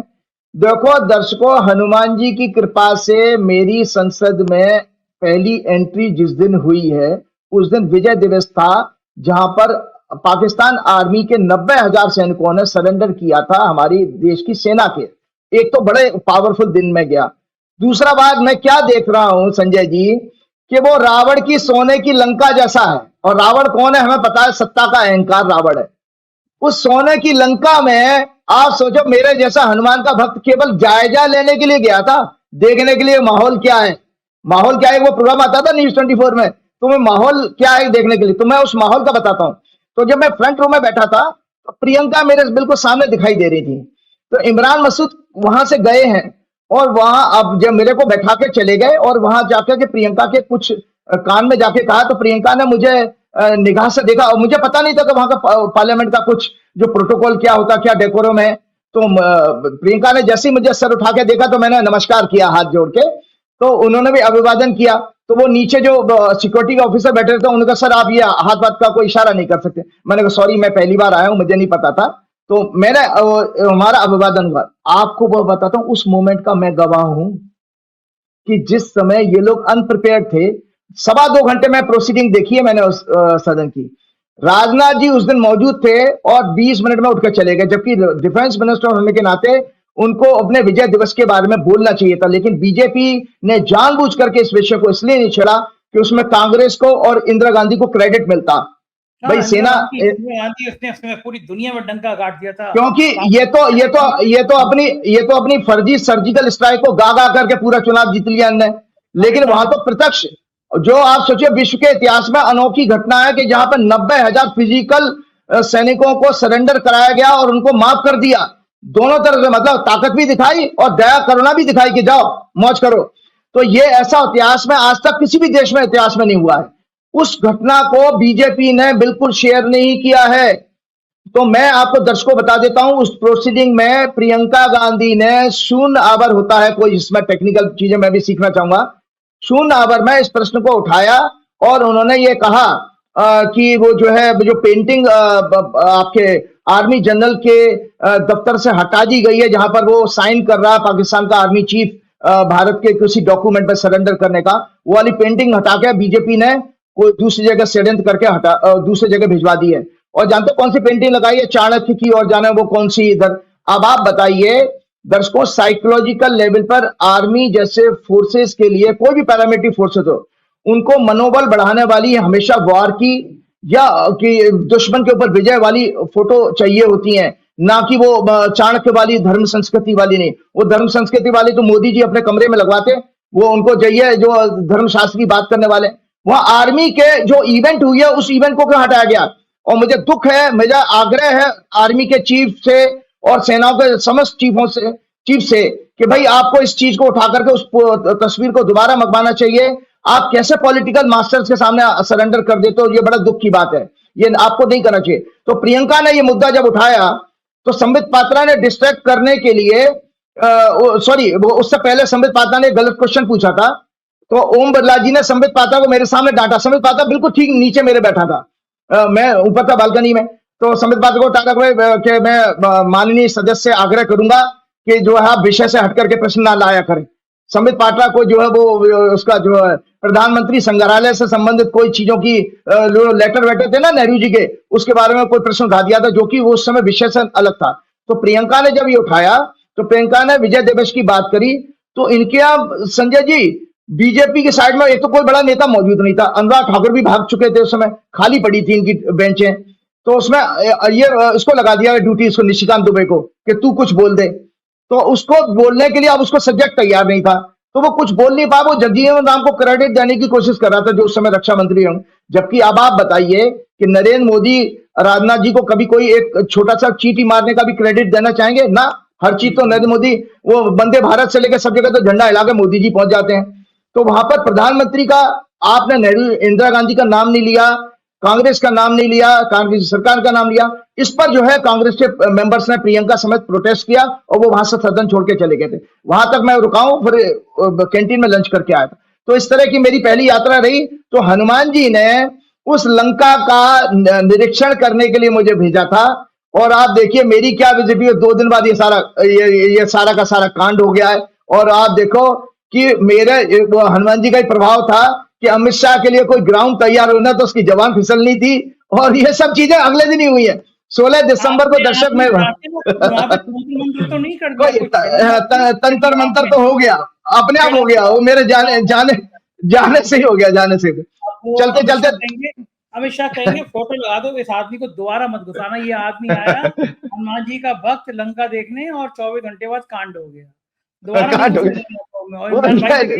देखो दर्शकों, हनुमान जी की कृपा से मेरी संसद में पहली एंट्री जिस दिन हुई है, उस दिन विजय दिवस था, जहां पर पाकिस्तान आर्मी के 90,000 सैनिकों ने सरेंडर किया था हमारी देश की सेना के। एक तो बड़े पावरफुल दिन में गया। दूसरा बात मैं क्या देख रहा हूं संजय जी कि वो रावण की सोने की लंका जैसा है। और रावण कौन है हमें पता है, सत्ता का अहंकार रावण है। उस सोने की लंका में आप सोचो मेरे जैसा हनुमान का भक्त केवल जायजा लेने के लिए गया था, देखने के लिए माहौल क्या है। माहौल क्या है वो प्रोग्राम आता था न्यूज 24 में, तो मैं माहौल क्या है देखने के लिए, तो मैं उस माहौल का बताता हूं। तो जब मैं फ्रंट रो में बैठा था तो प्रियंका मेरे बिल्कुल सामने दिखाई दे रही थी। तो इमरान मसूद वहां से गए हैं और वहां अब जब मेरे को बैठा के चले गए और वहां जाकर के प्रियंका के कुछ कान में जाके कहा, तो प्रियंका ने मुझे निगाह से देखा और मुझे पता नहीं था कि वहां का पार्लियामेंट का कुछ जो प्रोटोकॉल क्या होता, क्या डेकोरम है। तो प्रियंका ने जैसे ही मुझे सर उठा के देखा तो मैंने नमस्कार किया हाथ जोड़ के, तो उन्होंने भी अभिवादन किया। तो वो नीचे जो सिक्योरिटी ऑफिसर बैठे थे उन्होंने कहा सर आप ये हाथ बात का कोई इशारा नहीं कर सकते। मैंने कहा सॉरी मैं पहली बार आया हूं, मुझे नहीं पता था। तो मैंने हमारा अभिवादन हुआ। आपको वो बताता हूं उस मोमेंट का मैं गवाह हूं कि जिस समय ये लोग अनप्रिपेयर्ड थे, 2.25 घंटे में प्रोसीडिंग देखी है मैंने उस सदन की। राजनाथ जी उस दिन मौजूद थे और 20 मिनट में उठकर चले गए, जबकि डिफेंस मिनिस्टर होने के नाते उनको अपने विजय दिवस के बारे में बोलना चाहिए था। लेकिन बीजेपी ने जानबूझ करके इस विषय को इसलिए नहीं छेड़ा कि उसमें कांग्रेस को और इंदिरा गांधी को क्रेडिट मिलता। भाई सेना उसने पूरी दुनिया में डंका गाड़ दिया था, क्योंकि ये तो अपनी फर्जी सर्जिकल स्ट्राइक को गा गा करके पूरा चुनाव जीत लिया इनने। लेकिन वहां तो प्रत्यक्ष जो आप सोचिए विश्व के इतिहास में अनोखी घटना है कि जहां पर 90,000 फिजिकल सैनिकों को सरेंडर कराया गया और उनको माफ कर दिया। दोनों तरफ से मतलब ताकत भी दिखाई और दया करुणा भी दिखाई कि जाओ मौज करो। तो ये ऐसा इतिहास में आज तक किसी भी देश में इतिहास में नहीं हुआ है। उस घटना को बीजेपी ने बिल्कुल शेयर नहीं किया है। तो मैं आपको दर्शकों बता देता हूं उस प्रोसीडिंग में प्रियंका गांधी ने शून्य आवर होता है कोई, इसमें टेक्निकल चीजें मैं भी सीखना चाहूंगा। शून्य आवर में इस प्रश्न को उठाया और उन्होंने ये कहा कि वो जो है जो पेंटिंग आपके आर्मी जनरल के दफ्तर से हटा दी गई है जहां पर वो साइन कर रहा है पाकिस्तान का आर्मी चीफ भारत के किसी डॉक्यूमेंट में सरेंडर करने का, वो वाली पेंटिंग हटा के बीजेपी ने कोई दूसरी जगह षड्यंत्र करके दूसरी जगह भिजवा दी है। और जानते कौन सी पेंटिंग लगाई है? चाणक्य की, और जाने वो कौन सी इधर। अब आप बताइए दर्शकों, साइकोलॉजिकल लेवल पर आर्मी जैसे फोर्सेस के लिए कोई भी पैरामिलिट्री फोर्सेस हो, उनको मनोबल बढ़ाने वाली हमेशा वार की या कि दुश्मन के ऊपर विजय वाली फोटो चाहिए होती है, ना कि वो चाणक्य वाली धर्म संस्कृति वाली नहीं। वो धर्म संस्कृति वाली तो मोदी जी अपने कमरे में लगवाते, वो उनको चाहिए जो धर्मशास्त्र की बात करने वाले। वहां आर्मी के जो इवेंट हुई है उस इवेंट को क्यों हटाया गया? और मुझे दुख है, मेरा आग्रह है आर्मी के चीफ से और सेनाओं के समस्त चीफ से कि भाई आपको इस चीज को उठा करके उस तस्वीर को दोबारा मंगवाना चाहिए। आप कैसे पॉलिटिकल मास्टर्स के सामने सरेंडर कर देते हो, ये बड़ा दुख की बात है, ये आपको नहीं करना चाहिए। तो प्रियंका ने ये मुद्दा जब उठाया तो संबित पात्रा ने डिस्ट्रैक्ट करने के लिए उससे पहले संबित पात्रा ने गलत क्वेश्चन पूछा था, तो ओम बिरला जी ने संबित पात्रा को मेरे सामने डांटा। संबित पात्रा बिल्कुल ठीक नीचे मेरे बैठा था, मैं ऊपर था बालकनी में। तो संबित पात्रा को डांटा कि मैं माननीय सदस्य से आग्रह करूंगा कि जो है विषय से हटकर के प्रश्न ना लाया करें। संबित पात्रा को जो है वो उसका जो है प्रधानमंत्री संग्रहालय से संबंधित कोई चीजों की लेटर वेटर थे ना नेहरू जी के, उसके बारे में कोई प्रश्न उठा दिया था जो कि वो उस समय विषय से अलग था। तो प्रियंका ने जब ये उठाया तो प्रियंका ने विजय दिवस की बात करी। तो इनके यहाँ संजय जी बीजेपी के साइड में एक तो कोई बड़ा नेता मौजूद नहीं था, अनुराग ठाकुर भी भाग चुके थे, उस समय खाली पड़ी थी इनकी बेंचें। तो उसमें ये इसको लगा दिया ड्यूटी, इसको निशिकांत दुबे को कि तू कुछ बोल दे। तो उसको बोलने के लिए अब उसको सब्जेक्ट तैयार नहीं था, तो वो कुछ बोल नहीं पाया। वो जगजीवन राम को क्रेडिट देने की कोशिश कर रहा था जो उस समय रक्षा मंत्री हों। जबकि अब आप बताइए कि नरेंद्र मोदी राजनाथ जी को कभी कोई एक छोटा सा चींटी मारने का भी क्रेडिट देना चाहेंगे ना? हर चीज तो नरेंद्र मोदी, वो वंदे भारत से लेकर सब जगह तो झंडा हिला के मोदी जी पहुंच जाते हैं। तो वहां पर प्रधानमंत्री का आपने इंदिरा गांधी का नाम नहीं लिया, कांग्रेस का नाम नहीं लिया, कांग्रेस सरकार का नाम लिया। इस पर जो है कांग्रेस के मेंबर्स ने प्रियंका समेत प्रोटेस्ट किया और वो वहां से सदन छोड़ के चले गए थे। वहां तक मैं रुका हूं, फिर कैंटीन में लंच करके आया था। तो इस तरह की मेरी पहली यात्रा रही। तो हनुमान जी ने उस लंका का निरीक्षण करने के लिए मुझे भेजा था और आप देखिए मेरी क्या विजिबिलिटी, 2 दिन बाद ये सारा का सारा कांड हो गया है। और आप देखो कि मेरे हनुमान जी का ही प्रभाव था कि अमित शाह के लिए कोई ग्राउंड तैयार होना तो उसकी जबान फिसलनी थी और ये सब चीजें अगले दिन ही हुई है। 16 दिसंबर को दर्शक में वहां पे तंत्र मंत्र तो नहीं कर दिया कोई कुछ छेड़छाड़ तंत्र मंत्र तो हो गया, अपने आप हो गया, वो मेरे जाने से ही हो गया, जाने से। चलते चलते अमित शाह कहेंगे फोटो लगा दो, इस आदमी को दोबारा मत घुसाना, ये आदमी आया हनुमान जी का भक्त लंका देखने और 24 घंटे बाद कांड हो गया, दोबारा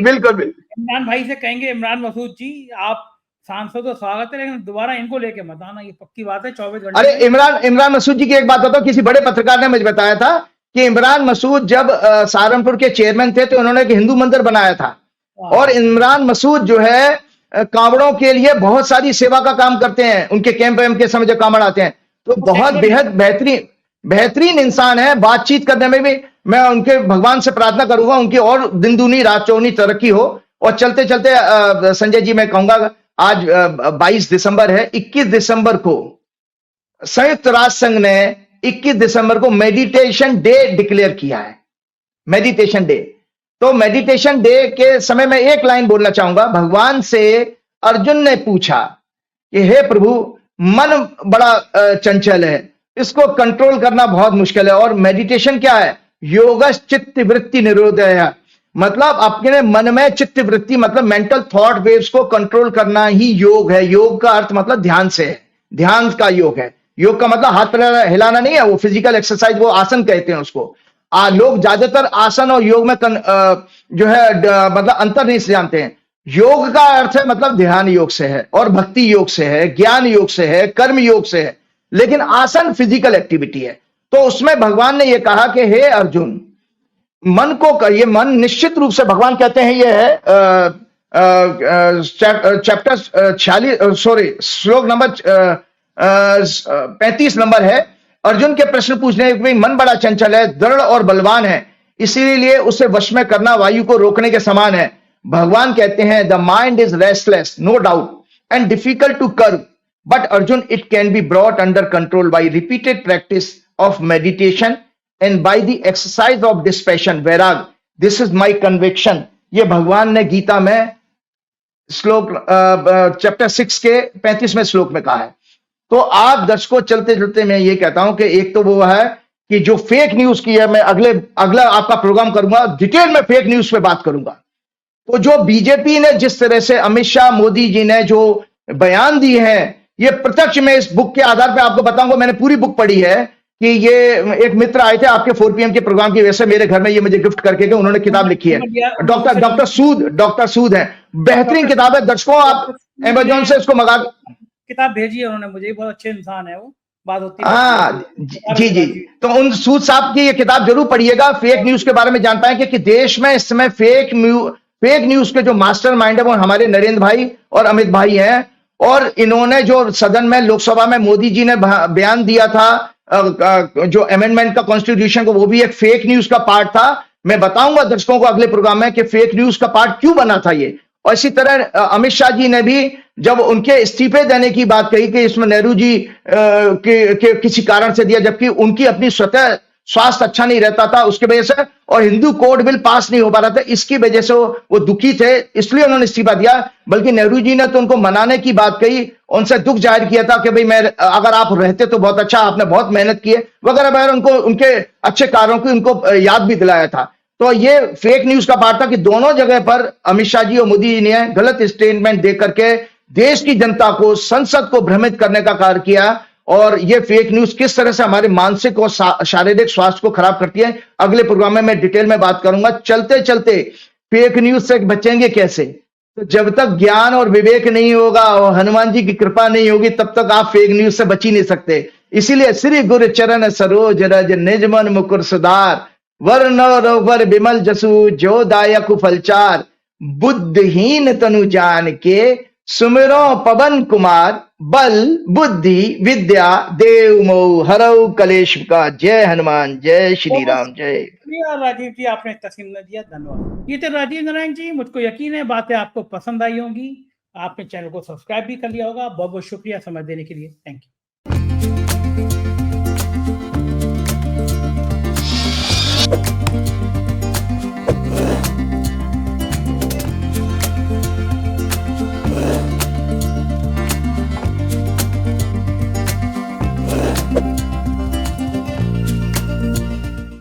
बिल्कुल। इमरान भाई से कहेंगे, इमरान मसूद जी आप सांसद तो स्वागत है, लेकिन दोबारा इनको लेके मत आना, ये पक्की बात है। 24 घंटे। अरे इमरान मसूद जी की एक बात बताओ, किसी बड़े पत्रकार ने मुझे बताया था कि इमरान मसूद जब सहारनपुर के चेयरमैन थे तो उन्होंने एक हिंदू मंदिर बनाया था, और इमरान मसूद जो है कांवड़ों के लिए बहुत सारी सेवा का काम करते हैं, उनके कैंप वैम्प के समय जब कांवड़ आते हैं, तो बहुत बेहद बेहतरीन इंसान है। बातचीत करने में भी मैं उनके भगवान से प्रार्थना करूंगा उनकी और दिन दूनी रात चौनी तरक्की हो। और चलते चलते संजय जी मैं कहूंगा, आज 22 दिसंबर है, 21 दिसंबर को संयुक्त राष्ट्र संघ ने 21 दिसंबर को मेडिटेशन डे डिक्लेयर किया है, मेडिटेशन डे। तो मेडिटेशन डे के समय में एक लाइन बोलना चाहूंगा, भगवान से अर्जुन ने पूछा कि हे प्रभु, मन बड़ा चंचल है, इसको कंट्रोल करना बहुत मुश्किल है, और मेडिटेशन क्या है? योगश चित्त वृत्ति निरोधय, मतलब अपने मन में चित्त वृत्ति मतलब मेंटल थॉट वेव्स को कंट्रोल करना ही योग है। योग का अर्थ मतलब ध्यान से है, ध्यान का योग है। योग का मतलब हाथ पैर हिलाना नहीं है, वो फिजिकल एक्सरसाइज, वो आसन कहते हैं उसको। लोग ज्यादातर आसन और योग में जो है मतलब अंतर नहीं जानते हैं। योग का अर्थ है मतलब ध्यान योग से है, और भक्ति योग से है, ज्ञान योग से है, कर्म योग से है, लेकिन आसन फिजिकल एक्टिविटी है। तो उसमें भगवान ने यह कहा कि हे अर्जुन, मन को, ये मन निश्चित रूप से भगवान कहते हैं, ये है चैप्टर 46 श्लोक नंबर 35 नंबर है। अर्जुन के प्रश्न पूछने में मन बड़ा चंचल है, दृढ़ और बलवान है, इसीलिए उसे वश में करना वायु को रोकने के समान है। भगवान कहते हैं the mind is restless no doubt and difficult to curb, but Arjun it can be brought under control by repeated practice of meditation and by the exercise of dispassion Vairag, this is my conviction। ये भगवान ने गीता में श्लोक chapter 6 के 35वें श्लोक में कहा है। तो आप दर्शकों चलते चलते मैं ये कहता हूं कि एक तो वो है कि जो फेक न्यूज की है, मैं अगला आपका प्रोग्राम करूंगा, डिटेल में फेक न्यूज पे बात करूंगा। तो जो बीजेपी ने जिस तरह से अमित शाह मोदी जी ने जो बयान दिए हैं, ये प्रत्यक्ष में इस बुक के आधार पर आपको बताऊंगा, मैंने पूरी बुक पढ़ी है कि ये एक मित्र आए थे आपके 4 PM के प्रोग्राम की वजह से मेरे घर में, ये मुझे गिफ्ट करके गए, उन्होंने किताब लिखी है, डॉक्टर सूद है, बेहतरीन किताब है। दर्शकों आप अमेज़न से इसको मंगा, किताब भेजी है उन्होंने मुझे, बहुत अच्छे इंसान है वो, बात होती है। हाँ जी। तो उन सूद साहब की ये किताब जरूर पढ़िएगा, फेक न्यूज के बारे में जान पाएंगे कि देश में इस समय फेक न्यूज के जो मास्टर माइंड है वो हमारे नरेंद्र भाई और अमित भाई हैं। और इन्होंने जो सदन में, लोकसभा में मोदी जी ने बयान दिया था जो अमेंडमेंट का कॉन्स्टिट्यूशन को, वो भी एक फेक न्यूज का पार्ट था। मैं बताऊंगा दर्शकों को अगले प्रोग्राम में कि फेक न्यूज का पार्ट क्यों बना था ये। और इसी तरह अमित शाह जी ने भी जब उनके इस्तीफे देने की बात कही कि इसमें नेहरू जी के किसी कारण से दिया, जबकि उनकी अपनी स्वतः स्वास्थ्य अच्छा नहीं रहता था उसकी वजह से, और हिंदू कोड बिल पास नहीं हो पा रहा था, इसकी वजह से वो दुखी थे, इसलिए उन्होंने इस्तीफा दिया। बल्कि नेहरू जी ने तो उनको मनाने की बात कही, उनसे दुख जाहिर किया था कि भाई मैं, अगर आप रहते तो बहुत अच्छा, आपने बहुत मेहनत की है वगैरह वगैरह, उनको उनके अच्छे कार्यों की उनको याद भी दिलाया था। तो ये फेक न्यूज का पार्ट था कि दोनों जगह पर अमित शाह जी और मोदी जी ने गलत स्टेटमेंट दे करके देश की जनता को, संसद को भ्रमित करने का कार्य किया। और ये फेक न्यूज किस तरह से हमारे मानसिक और शारीरिक स्वास्थ्य को खराब करती है, अगले प्रोग्राम में मैं डिटेल में बात करूंगा। चलते चलते फेक न्यूज से बचेंगे कैसे? तो जब तक ज्ञान और विवेक नहीं होगा और हनुमान जी की कृपा नहीं होगी, तब तक आप फेक न्यूज से बच ही नहीं सकते। इसीलिए श्री गुरु चरण सरोज रज निज मन मुकुर सुधार, वर्ण रोवर विमल जसु जो दायक फलचार, बुद्धिहीन तनु जान के सुमिरो पवन कुमार, बल बुद्धि विद्या देव मोह हरऊ कलेश का। जय हनुमान, जय श्री राम, जय। राजीव जी आपने तस्लीम दिया, धन्यवाद। ये थे राजीव नारायण जी। मुझको यकीन है बातें आपको पसंद आई होंगी, आपने चैनल को सब्सक्राइब भी कर लिया होगा। बहुत बहुत शुक्रिया समय देने के लिए, थैंक यू।